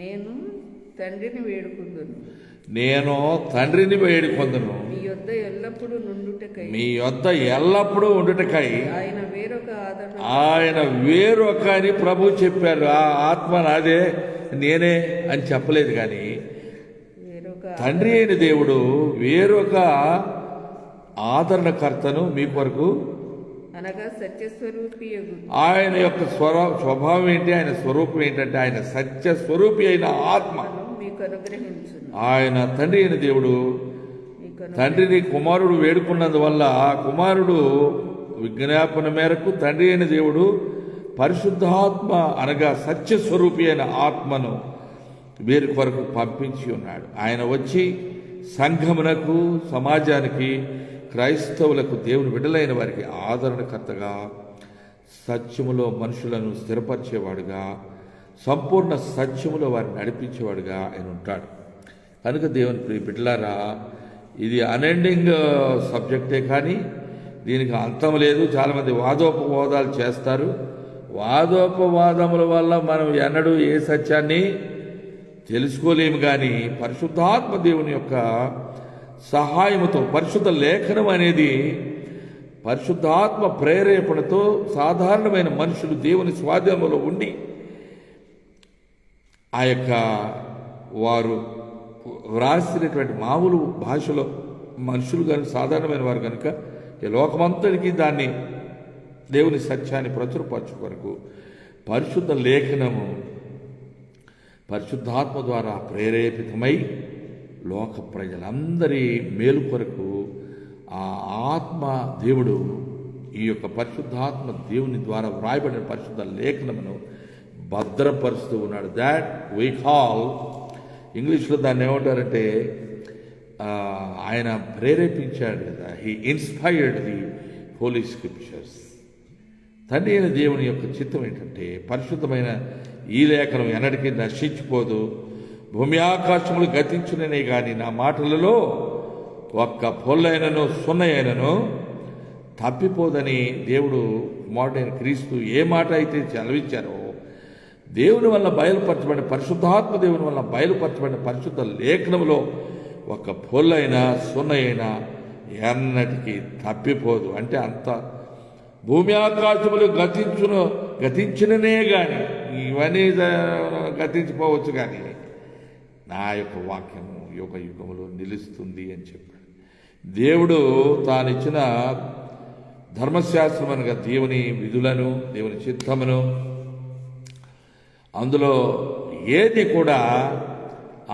నేను తండ్రిని వేడుకుందును, నేను తండ్రిని వేడుకొందును, మీ యొద్ద ఎల్లప్పుడూ నుండుటకై, మీ యొద్ద ఎల్లప్పుడూ ఉండుటకై. ఆయన వేరొక ఆదరణ, ఆయన వేరొక అని ప్రభు చెప్పారు. ఆ ఆత్మ నాదే, నేనే అని చెప్పలేదు. కానీ వేరొక తండ్రి అయిన దేవుడు వేరొక ఆదరణకర్తను మీ కొరకు, అనగా సత్యస్వరూపి ఆయన యొక్క స్వభావం ఏంటి, ఆయన స్వరూపం ఏంటంటే ఆయన సత్య స్వరూపి అయిన ఆత్మ మీకు అనుగ్రహించును. ఆయన తండ్రి అయిన దేవుడు తండ్రిని కుమారుడు వేడుకున్నందువల్ల ఆ కుమారుడు విజ్ఞాపన మేరకు తండ్రి అయిన దేవుడు పరిశుద్ధాత్మ అనగా సత్య స్వరూపి అయిన ఆత్మను వీరి కొరకు పంపించి ఉన్నాడు. ఆయన వచ్చి సంఘమునకు, సమాజానికి, క్రైస్తవులకు, దేవుని బిడ్డలైన వారికి ఆదరణకర్తగా, సత్యములో మనుషులను స్థిరపరిచేవాడుగా, సంపూర్ణ సత్యములో వారిని నడిపించేవాడుగా ఆయన ఉంటాడు. కనుక దేవుని ప్రియ బిడ్డలారా, ఇది అన్ఎండింగ్ సబ్జెక్టే, కానీ దీనికి అంతం లేదు. చాలామంది వాదోపవాదాలు చేస్తారు. వాదోపవాదముల వల్ల మనం ఎన్నడూ ఏ సత్యాన్ని తెలుసుకోలేము. కానీ పరిశుద్ధాత్మ దేవుని యొక్క సహాయముతో, పరిశుద్ధ లేఖనం అనేది పరిశుద్ధాత్మ ప్రేరేపణతో సాధారణమైన మనుషులు దేవుని స్వాధీనంలో ఉండి ఆ యొక్క వారు వ్రాసినటువంటి మామూలు భాషలో మనుషులు కనుక, సాధారణమైన వారు కనుక ఈ లోకమంతటికి దాన్ని దేవుని సత్యాన్ని ప్రచురపరచు కొరకు పరిశుద్ధ లేఖనము పరిశుద్ధాత్మ ద్వారా ప్రేరేపితమై లోక ప్రజలందరి మేలు కొరకు ఆ ఆత్మ దేవుడు ఈ యొక్క పరిశుద్ధాత్మ దేవుని ద్వారా వ్రాయబడిన పరిశుద్ధ లేఖనమును భద్రపరుస్తూ ఉన్నాడు. దాట్ వీ కాల్, ఇంగ్లీష్లో దాన్ని ఏమంటారంటే ఆయన ప్రేరేపించాడు కదా, he inspired the holy scriptures. తండ్రి అయిన దేవుని యొక్క చిత్తం ఏంటంటే పరిశుద్ధమైన ఈ లేఖనం ఎన్నటికీ నశించిపోదు, భూమి ఆకాశములు గతించుననే కానీ నా మాటలలో ఒక్క పొల్లైనను సున్నయైనను తప్పిపోదని దేవుడు కుమారుడైన క్రీస్తు ఏ మాట అయితే చదివించారో, దేవుని వల్ల బయలుపరచబడిన పరిశుద్ధాత్మ దేవుని వల్ల బయలుపరచబడిన పరిశుద్ధ లేఖనంలో ఒక పొల్లైన సున్నయైన ఎన్నటికీ తప్పిపోదు. అంటే అంత భూమి ఆకాశములు గతించిననే కానీ, ఇవన్నీ గతించిపోవచ్చు, కానీ నా యొక్క వాక్యము యుగ యుగములో నిలుస్తుంది అని చెప్పాడు. దేవుడు తానిచ్చిన ధర్మశాస్త్రం అనగా దేవుని విధులను, దేవుని చిత్తమును, అందులో ఏది కూడా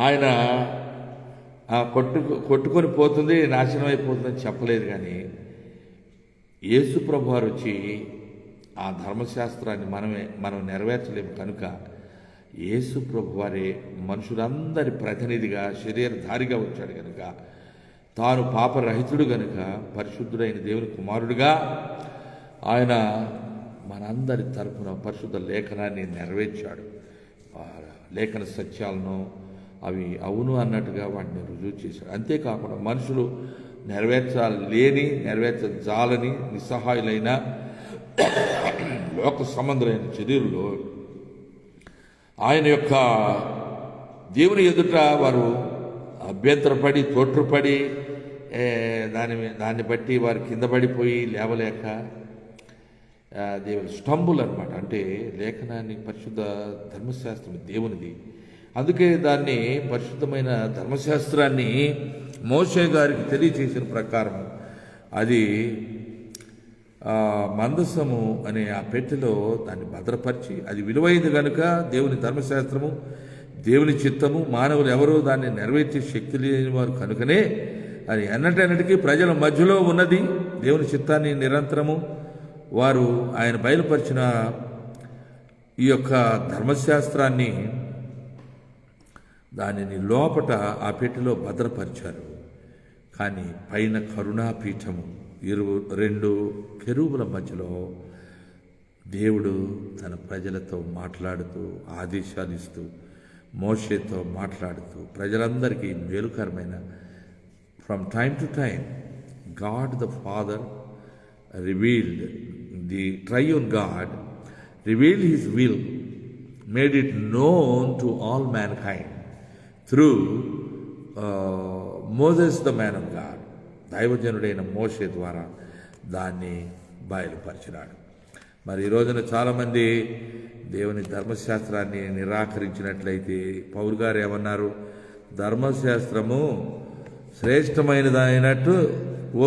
ఆయన కొట్టుకొని పోతుంది, నాశనం అయిపోతుందని చెప్పలేదు. కానీ యేసు ప్రభు వారు వచ్చి ఆ ధర్మశాస్త్రాన్ని మనం నెరవేర్చలేము కనుక యేసు ప్రభు వారే మనుషులందరి ప్రతినిధిగా శరీరధారిగా వచ్చాడు కనుక తాను పాపరహితుడు గనుక పరిశుద్ధుడైన దేవుని కుమారుడిగా ఆయన మనందరి తరపున పరిశుద్ధ లేఖనాన్ని నెరవేర్చాడు. లేఖన సత్యాలను అవి అవును అన్నట్టుగా వాటిని రుజువు చేశాడు. అంతేకాకుండా మనుషులు నెరవేర్చజాలని నిస్సహాయులైన లోక సంబంధులైన చర్యల్లో ఆయన యొక్క దేవుని ఎదుట వారు అభ్యంతరపడి తోట్రుపడి దాన్ని బట్టి వారు కింద పడిపోయి లేవలేక దేవుని స్టంబుల్ అనమాట. అంటే లేఖనాన్ని పరిశుద్ధ ధర్మశాస్త్రం దేవునిది. అందుకే దాన్ని పరిశుద్ధమైన ధర్మశాస్త్రాన్ని మోషే గారికి తెలియచేసిన ప్రకారం అది మందసము అనే ఆ పెట్టెలో దాన్ని భద్రపరిచి, అది విలువైంది కనుక దేవుని ధర్మశాస్త్రము దేవుని చిత్తము, మానవులు ఎవరూ దాన్ని నెరవేర్చే శక్తి లేని వారు కనుకనే అది ఎన్నటన్నిటికీ ప్రజల మధ్యలో ఉన్నది. దేవుని చిత్తాన్ని నిరంతరము వారు ఆయన బయలుపరిచిన ఈ యొక్క ధర్మశాస్త్రాన్ని దానిని లోపట ఆ పెట్టెలో భద్రపరిచారు. కానీ పైన కరుణాపీఠము రెండు కెరూబుల మధ్యలో దేవుడు తన ప్రజలతో మాట్లాడుతూ ఆదేశాలు ఇస్తూ మోషేతో మాట్లాడుతూ ప్రజలందరికీ మేలుకరమైన from time to time God the father revealed, the triune God revealed his will, made it known to all mankind through Moses the man of God. దైవజనుడైన మోషే ద్వారా దాన్ని బయలుపరిచినాడు. మరి ఈ రోజున చాలామంది దేవుని ధర్మశాస్త్రాన్ని నిరాకరించినట్లయితే పౌలు గారు ఏమన్నారు? ధర్మశాస్త్రము శ్రేష్టమైనది అయినట్టు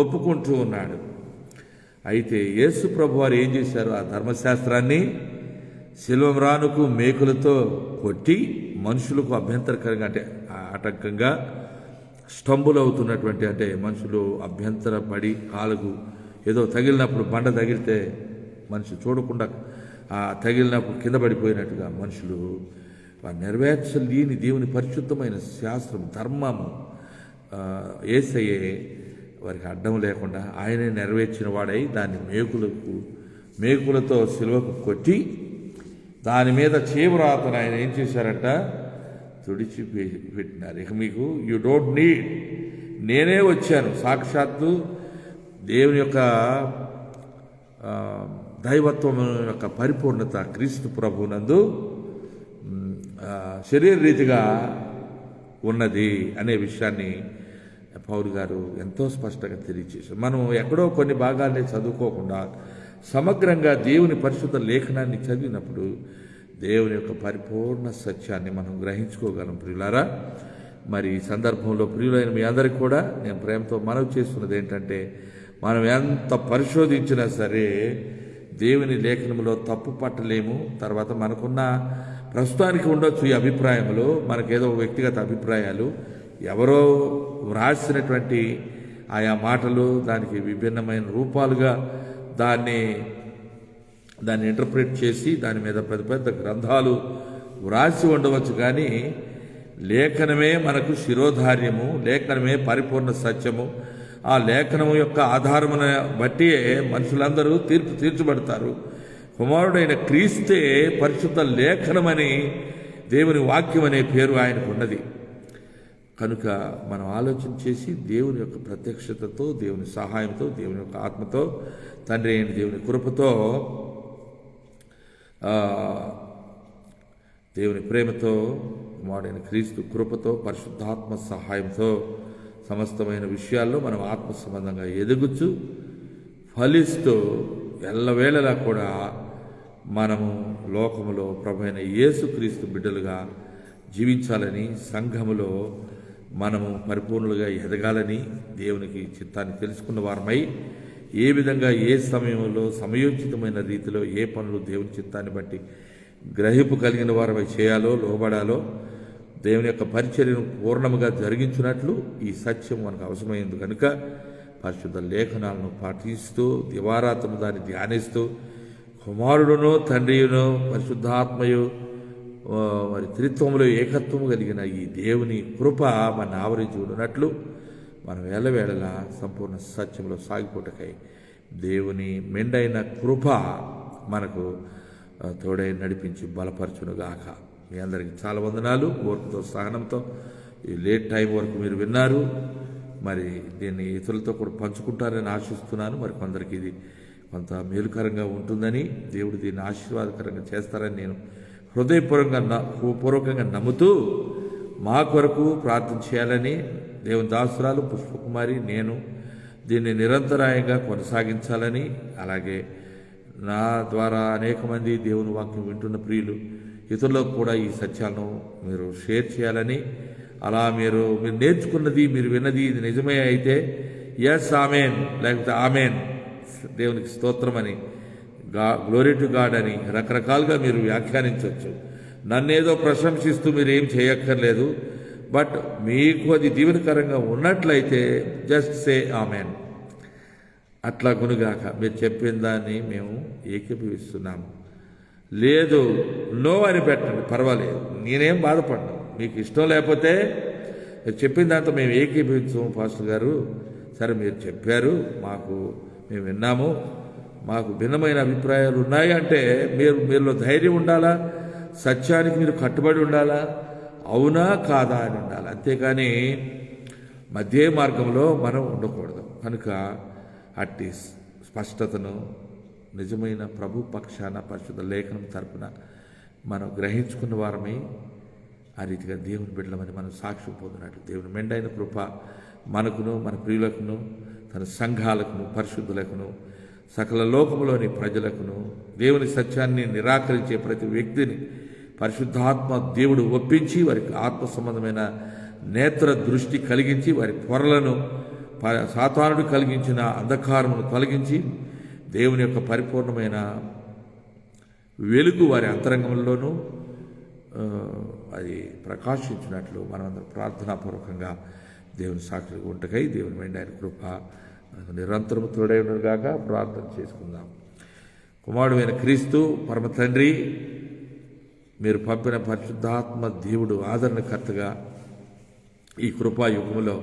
ఒప్పుకుంటూ ఉన్నాడు. అయితే యేసు ప్రభు వారు ఏం చేశారు? ఆ ధర్మశాస్త్రాన్ని శిల్వమ్రానుకు మేకులతో కొట్టి మనుషులకు అభ్యంతరకరంగా, అంటే ఆటంకంగా స్టంబుల్ అవుతున్నటువంటి, అంటే మనుషులు అభ్యంతరపడి కాలుకు ఏదో తగిలినప్పుడు బండ తగిలితే మనిషి చూడకుండా తగిలినప్పుడు కింద పడిపోయినట్టుగా మనుషులు నెరవేర్చలేని దేవుని పరిశుద్ధమైన శాస్త్రం ధర్మము యేసయ్యే వారికి అడ్డం లేకుండా ఆయనే నెరవేర్చిన వాడై దాన్ని మేకులతో సిలువకు కొట్టి దాని మీద చీవరాతను ఆయన ఏం చేశారంట? తుడిచి పెట్టినారు. ఇక మీకు యు డోంట్ నీడ్, నేనే వచ్చాను. సాక్షాత్తు దేవుని యొక్క దైవత్వం యొక్క పరిపూర్ణత క్రీస్తు ప్రభునందు శరీర రీతిగా ఉన్నది అనే విషయాన్ని పౌలు గారు ఎంతో స్పష్టంగా తెలియజేశారు. మనం ఎక్కడో కొన్ని భాగాల్ని చదువుకోకుండా సమగ్రంగా దేవుని పరిశుద్ధ లేఖనాన్ని చదివినప్పుడు దేవుని యొక్క పరిపూర్ణ సత్యాన్ని మనం గ్రహించుకోగలం. ప్రియులారా, మరి ఈ సందర్భంలో ప్రియులైన మీ అందరికీ కూడా నేను ప్రేమతో మనవి చేస్తున్నది ఏంటంటే, మనం ఎంత పరిశోధించినా సరే దేవుని లేఖనంలో తప్పు పట్టలేము. తర్వాత మనకున్న ప్రస్తుతానికి ఉండొచ్చు ఈ అభిప్రాయములు, మనకేదో వ్యక్తిగత అభిప్రాయాలు, ఎవరో వ్రాసినటువంటి ఆయా మాటలు దానికి విభిన్నమైన రూపాలుగా దాన్ని ఇంటర్ప్రిట్ చేసి దాని మీద పెద్ద పెద్ద గ్రంథాలు వ్రాసి ఉండవచ్చు. కానీ లేఖనమే మనకు శిరోధార్యము, లేఖనమే పరిపూర్ణ సత్యము. ఆ లేఖనము యొక్క ఆధారమును బట్టి మనుషులందరూ తీర్చబడతారు. కుమారుడైన క్రీస్తే పరిశుద్ధ లేఖనమని దేవుని వాక్యం అనే పేరు ఆయనకు ఉన్నది. కనుక మనం ఆలోచన చేసి దేవుని యొక్క ప్రత్యక్షతతో, దేవుని సహాయంతో, దేవుని యొక్క ఆత్మతో, తండ్రి అయిన దేవుని కృపతో, దేవుని ప్రేమతో, కుమారుడైన క్రీస్తు కృపతో, పరిశుద్ధాత్మ సహాయంతో సమస్తమైన విషయాల్లో మనం ఆత్మ సంబంధంగా ఎదుగుచు ఫలిస్తూ ఎల్లవేళలా కూడా మనము లోకములో ప్రభువైన యేసుక్రీస్తు బిడ్డలుగా జీవించాలని, సంఘములో మనము పరిపూర్ణులుగా ఎదగాలని, దేవునికి చిత్తాన్ని తెలుసుకున్న వారమై ఏ విధంగా ఏ సమయంలో సమయోచితమైన రీతిలో ఏ పనులు దేవుని చిత్తాన్ని బట్టి గ్రహింపు కలిగిన వారమై చేయాలో, లోబడాలో, దేవుని యొక్క పరిచర్యను పూర్ణముగా జరిగించినట్లు ఈ సత్యం మనకు అవసరమైంది కనుక పరిశుద్ధ లేఖనాలను పాటిస్తూ దివారాత్రము దాన్ని ధ్యానిస్తూ కుమారుడును తండ్రియును పరిశుద్ధాత్మయు మరి త్రిత్వములో ఏకత్వము కలిగిన ఈ దేవుని కృప మన ఆవరించి ఉన్నట్లు మనం వేళవేళలా సంపూర్ణ సత్యంలో సాగిపోటకై దేవుని మెండైన కృప మనకు తోడై నడిపించి బలపరచునుగాక. మీ అందరికీ చాలా వందనాలు. ఓర్పుతో సహనంతో ఈ లేట్ టైం వరకు మీరు విన్నారు. మరి దీన్ని ఇతరులతో కూడా పంచుకుంటారని ఆశిస్తున్నాను. మరి కొందరికి ఇది కొంత మేలుకరంగా ఉంటుందని, దేవుడు దీన్ని ఆశీర్వాదకరంగా చేస్తారని నేను హృదయపూర్వకంగా నమ్ముతూ మా కొరకు ప్రార్థన చేయాలని దేవుని దాసురాలు పుష్పకుమారి నేను దీన్ని నిరంతరాయంగా కొనసాగించాలని, అలాగే నా ద్వారా అనేక మంది దేవుని వాక్యం వింటున్న ప్రియులు ఇతరులకు కూడా ఈ సత్యాలను మీరు షేర్ చేయాలని, అలా మీరు నేర్చుకున్నది మీరు విన్నది ఇది నిజమే అయితే ఎస్ ఆమెన్ లేకపోతే ఆమెన్ దేవునికి స్తోత్రం అని గ్లోరీ టు గాడ్ అని రకరకాలుగా మీరు వ్యాఖ్యానించవచ్చు. నన్నేదో ప్రశంసిస్తూ మీరు ఏం చేయక్కర్లేదు. బట్ మీకు అది దీవెనకరంగా ఉన్నట్లయితే జస్ట్ సే ఆమెన్. అట్లా గునుగాక మీరు చెప్పిన దాన్ని మేము ఏకీభవిస్తున్నాము. లేదు నో అని పెట్టండి, పర్వాలేదు, నేనేం బాధపడ్డాను. మీకు ఇష్టం లేకపోతే చెప్పిన దాంతో మేము ఏకీభవించాము పాస్టర్ గారు, సరే మీరు చెప్పారు, మేము విన్నాము, మాకు భిన్నమైన అభిప్రాయాలు ఉన్నాయి అంటే మీరులో ధైర్యం ఉండాలా, సత్యానికి మీరు కట్టుబడి ఉండాలా, అవునా కాదా అని ఉండాలి. అంతేకాని మధ్య మార్గంలో మనం ఉండకూడదు. కనుక అట్టి స్పష్టతను నిజమైన ప్రభు పక్షాన పరిశుద్ధ లేఖనం తరపున మనం గ్రహించుకున్న వారమై ఆ రీతిగా దేవుని బిడ్డలమని మనం సాక్ష్యం పొందినట్టు దేవుని మెండైన కృప మనకును మన ప్రియులకును తన సంఘాలకును పరిశుద్ధులకును సకల లోకములోని ప్రజలకును దేవుని సత్యాన్ని నిరాకరించే ప్రతి వ్యక్తిని పరిశుద్ధాత్మ దేవుడు ఒప్పించి వారికి ఆత్మ సంబంధమైన నేత్ర దృష్టి కలిగించి వారి పొరలను సాతానుడు కలిగించిన అంధకారమును తొలగించి దేవుని యొక్క పరిపూర్ణమైన వెలుగు వారి అంతరంగంలోనూ అది ప్రకాశించినట్లు మనమందరం ప్రార్థనాపూర్వకంగా దేవుని సాక్షిగా ఉంటకై దేవుని మెండైన కృప నిరంతరము తోడై ఉండగాక ప్రార్థన చేసుకుందాం. కుమారుడైన క్రీస్తు పరమ తండ్రి, మీరు పంపిన పరిశుద్ధాత్మ దేవుడు ఆదరణకర్తగా ఈ కృపాయుగములో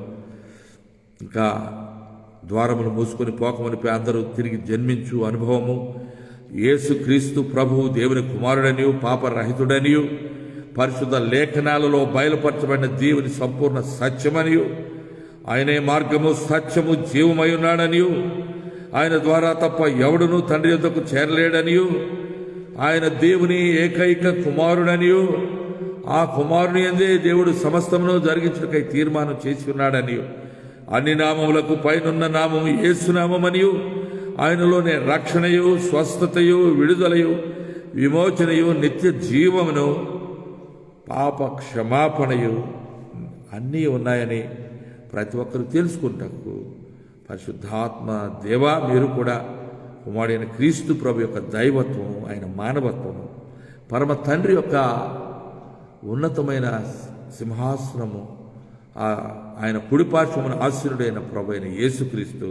ఇంకా ద్వారములు మూసుకొని పోకమునిపై అందరూ తిరిగి జన్మించు అనుభవము, యేసు క్రీస్తు ప్రభువు దేవుని కుమారుడనియు పాపరహితుడనియు పరిశుద్ధ లేఖనాలలో బయలుపరచబడిన దేవుని సంపూర్ణ సత్యమనియు ఆయనే మార్గము సత్యము జీవమై ఉన్నాడనియు ఆయన ద్వారా తప్ప ఎవడునూ తండ్రి యొద్దకు చేరలేడనియు ఆయన దేవుని ఏకైక కుమారుడనియు ఆ కుమారుని యందే దేవుడు సమస్తమును జరిగించుటకై తీర్మానం చేసి ఉన్నాడనియు అన్ని నామములకు పైనున్న నామము యేసునామమనియు ఆయనలోనే రక్షణయు స్వస్థతయు విడుదలయు విమోచనయు నిత్య జీవమును పాప క్షమాపణయు అన్నీ ఉన్నాయని ప్రతి ఒక్కరు తెలుసుకుంటకు పరిశుద్ధాత్మ దేవా మీరు కూడా కుమారుడైన క్రీస్తు ప్రభు యొక్క దైవత్వము ఆయన మానవత్వము పరమ తండ్రి యొక్క ఉన్నతమైన సింహాసనము ఆయన కుడిపార్శ్వమున ఆశీనుడైన ప్రభు అయిన యేసుక్రీస్తు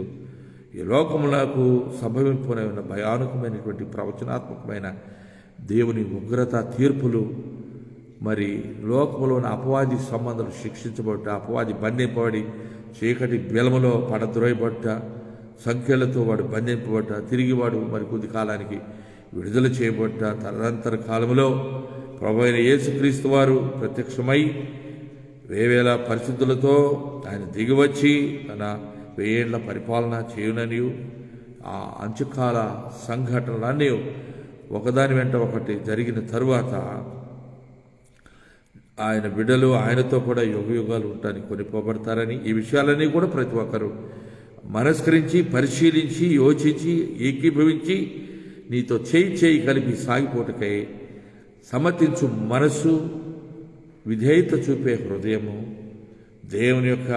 ఈ లోకములకు సంభవింపనైన భయానకమైనటువంటి ప్రవచనాత్మకమైన దేవుని ఉగ్రత తీర్పులు, మరి లోకములోని అపవాది సంబంధాలు శిక్షించబడ్డ, అపవాది బంధింపబడి చీకటి బెలములో పడద్రోయబడ్డ, సంఖ్యలతో వాడు బంధింపబడ్డ, తిరిగి వాడు మరి కొద్ది కాలానికి విడుదల చేయబడ్డ తదనంతర కాలంలో ప్రభు అయిన యేసుక్రీస్తు వారు ప్రత్యక్షమై వేవేల పరిశుద్ధులతో ఆయన దిగివచ్చి తన 1000 ఏళ్ల పరిపాలన చేయుననియు ఆ అంచుకాల సంఘటనలన్నీ ఒకదాని వెంట ఒకటి జరిగిన తరువాత ఆయన బిడ్డలు ఆయనతో కూడా యుగయుగాలు ఉండటానికి కొనిపోబడతారని ఈ విషయాలన్నీ కూడా ప్రతి ఒక్కరూ మనస్కరించి పరిశీలించి యోచించి ఏకీభవించి నీతో చేయి కలిపి సాగిపోటకై సమ్మతించు మనస్సు, విధేయత చూపే హృదయము, దేవుని యొక్క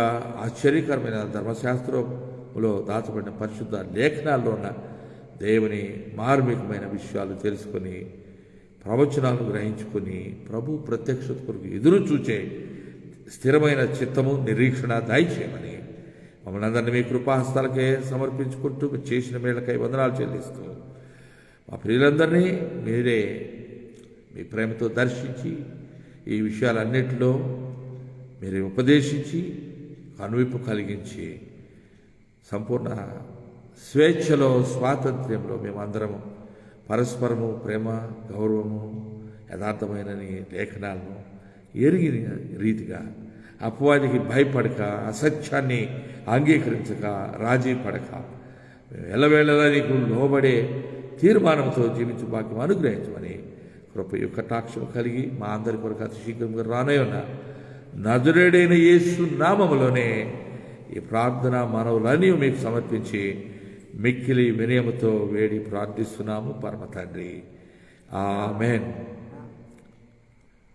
ఆశ్చర్యకరమైన ధర్మశాస్త్రంలో దాచబడిన పరిశుద్ధ లేఖనాల్లో ఉన్న దేవుని మార్మికమైన విషయాలు తెలుసుకొని ప్రవచనాలను గ్రహించుకొని ప్రభు ప్రత్యక్షత కొరకు ఎదురు చూచే స్థిరమైన చిత్తము నిరీక్షణ దయచేయమని మమ్మల్ని అందరినీ మీ కృపాహస్తాలకే సమర్పించుకుంటూ మీరు చేసిన మేళ్ళకై వందనాలు చెల్లిస్తూ మా ప్రియులందరినీ మీరే మీ ప్రేమతో దర్శించి ఈ విషయాలన్నిటిలో మీరే ఉపదేశించి కనువిప్పు కలిగించి సంపూర్ణ స్వేచ్ఛలో స్వాతంత్ర్యంలో మేమందరము పరస్పరము ప్రేమ గౌరవము యథార్థమైన నీ లేఖనాలను ఎరిగిన రీతిగా అపవాదికి భయపడక అసత్యాన్ని అంగీకరించక రాజీ పడక మేము ఎల్లవేళలా నీకు లోబడే తీర్మానంతో జీవించు భాగ్యం అనుగ్రహించమని కృపయు కటాక్షం కలిగి మా అందరి కొరకు అతి శీఘ్రంగా రానే ఉన్న నజరేడైన యేసు నామములోనే ఈ ప్రార్థన మనవులన్నీ మీకు సమర్పించి మిక్కిలి వినయముతో వేడి ప్రార్థిస్తున్నాము పరమ తండ్రి. ఆమేన్.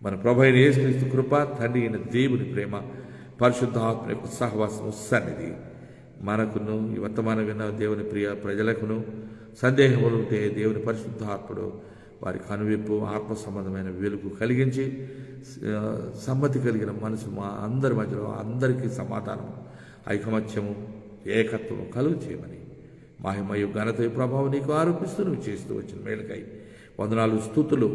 మన ప్రభు అయిన యేసుక్రీస్తు కృప, తండ్రి అయిన దేవుని ప్రేమ, పరిశుద్ధాత్మ యొక్క సహవాసము సన్నిధి మనకును ఈ వర్తమానం విన్న దేవుని ప్రియ ప్రజలకును సందేహములు ఉంటే దేవుని పరిశుద్ధాత్ముడు వారి కనువిప్పు ఆత్మ సంబంధమైన వెలుగు కలిగించి సమ్మతి కలిగిన మనసు మా అందరి మధ్యలో అందరికీ సమాధానము ఐకమత్యము ఏకత్వము కలుగు చేయమని మహిమయు ఘనతయు ప్రభావం నీకు ఆరోపిస్తూ నువ్వు చేస్తూ వచ్చిన మేలుకై వందనాలు స్తుతులు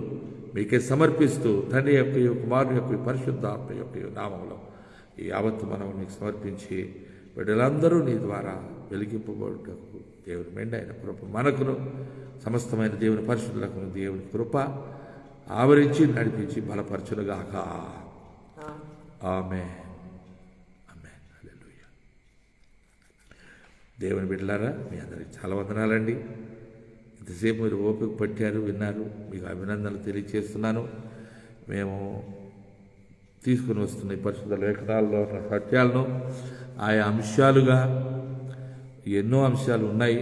మీకే సమర్పిస్తూ తండ్రి యొక్క కుమారుని యొక్క పరిశుద్ధాత్మ యొక్క నామంలో ఈ యావత్తు మనం మీకు సమర్పించి బిడ్డలందరూ నీ ద్వారా వెలిగింపబడుటకు దేవుని మెండైన కృప మనకును సమస్తమైన దేవుని పరిశుద్ధులకు దేవుని కృప ఆవరించి నడిపించి బలపరచునుగాక. ఆమేన్. ఆమేన్. హల్లెలూయా. దేవుని బిడ్డలారా మీ అందరికి చాలా వందనాలండి. ఇంతసేపు మీరు ఓపిక పట్టారు, విన్నారు. మీకు అభినందనలు తెలియజేస్తున్నాను. మేము తీసుకుని వస్తున్న ఈ పరిశుద్ధ లేఖనాల్లో ఉన్న సత్యాలను ఆయా అంశాలుగా ఎన్నో అంశాలు ఉన్నాయి.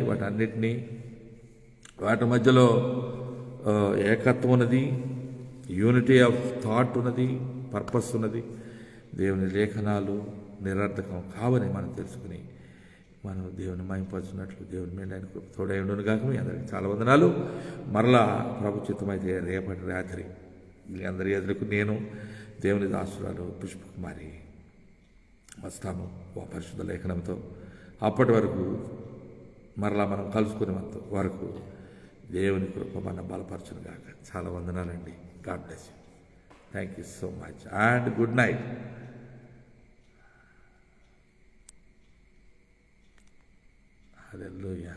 వాటి మధ్యలో ఏకత్వం ఉన్నది, యూనిటీ ఆఫ్ థాట్ ఉన్నది, పర్పస్ ఉన్నది. దేవుని లేఖనాలు నిరర్థకం కావని మనం తెలుసుకుని మనం దేవుని మహింపరచున్నట్లు దేవుని మీద ఆయన తోడై ఉండును కాక మీ అందరికీ చాలా వందనాలు. మరలా ప్రభుచిత్తమైతే రేపటి రాత్రి మీ అందరి ఎదురుకు నేను దేవుని దాసురాలు పుష్పకుమారి వస్తాము ఓ పరిశుద్ధ లేఖనంతో. అప్పటి వరకు మరలా మనం కలుసుకునే వరకు దేవుని కృప మన బలపరచును కాక. చాలా వందనాలండి. God bless you. Thank you so much and good night. Hallelujah.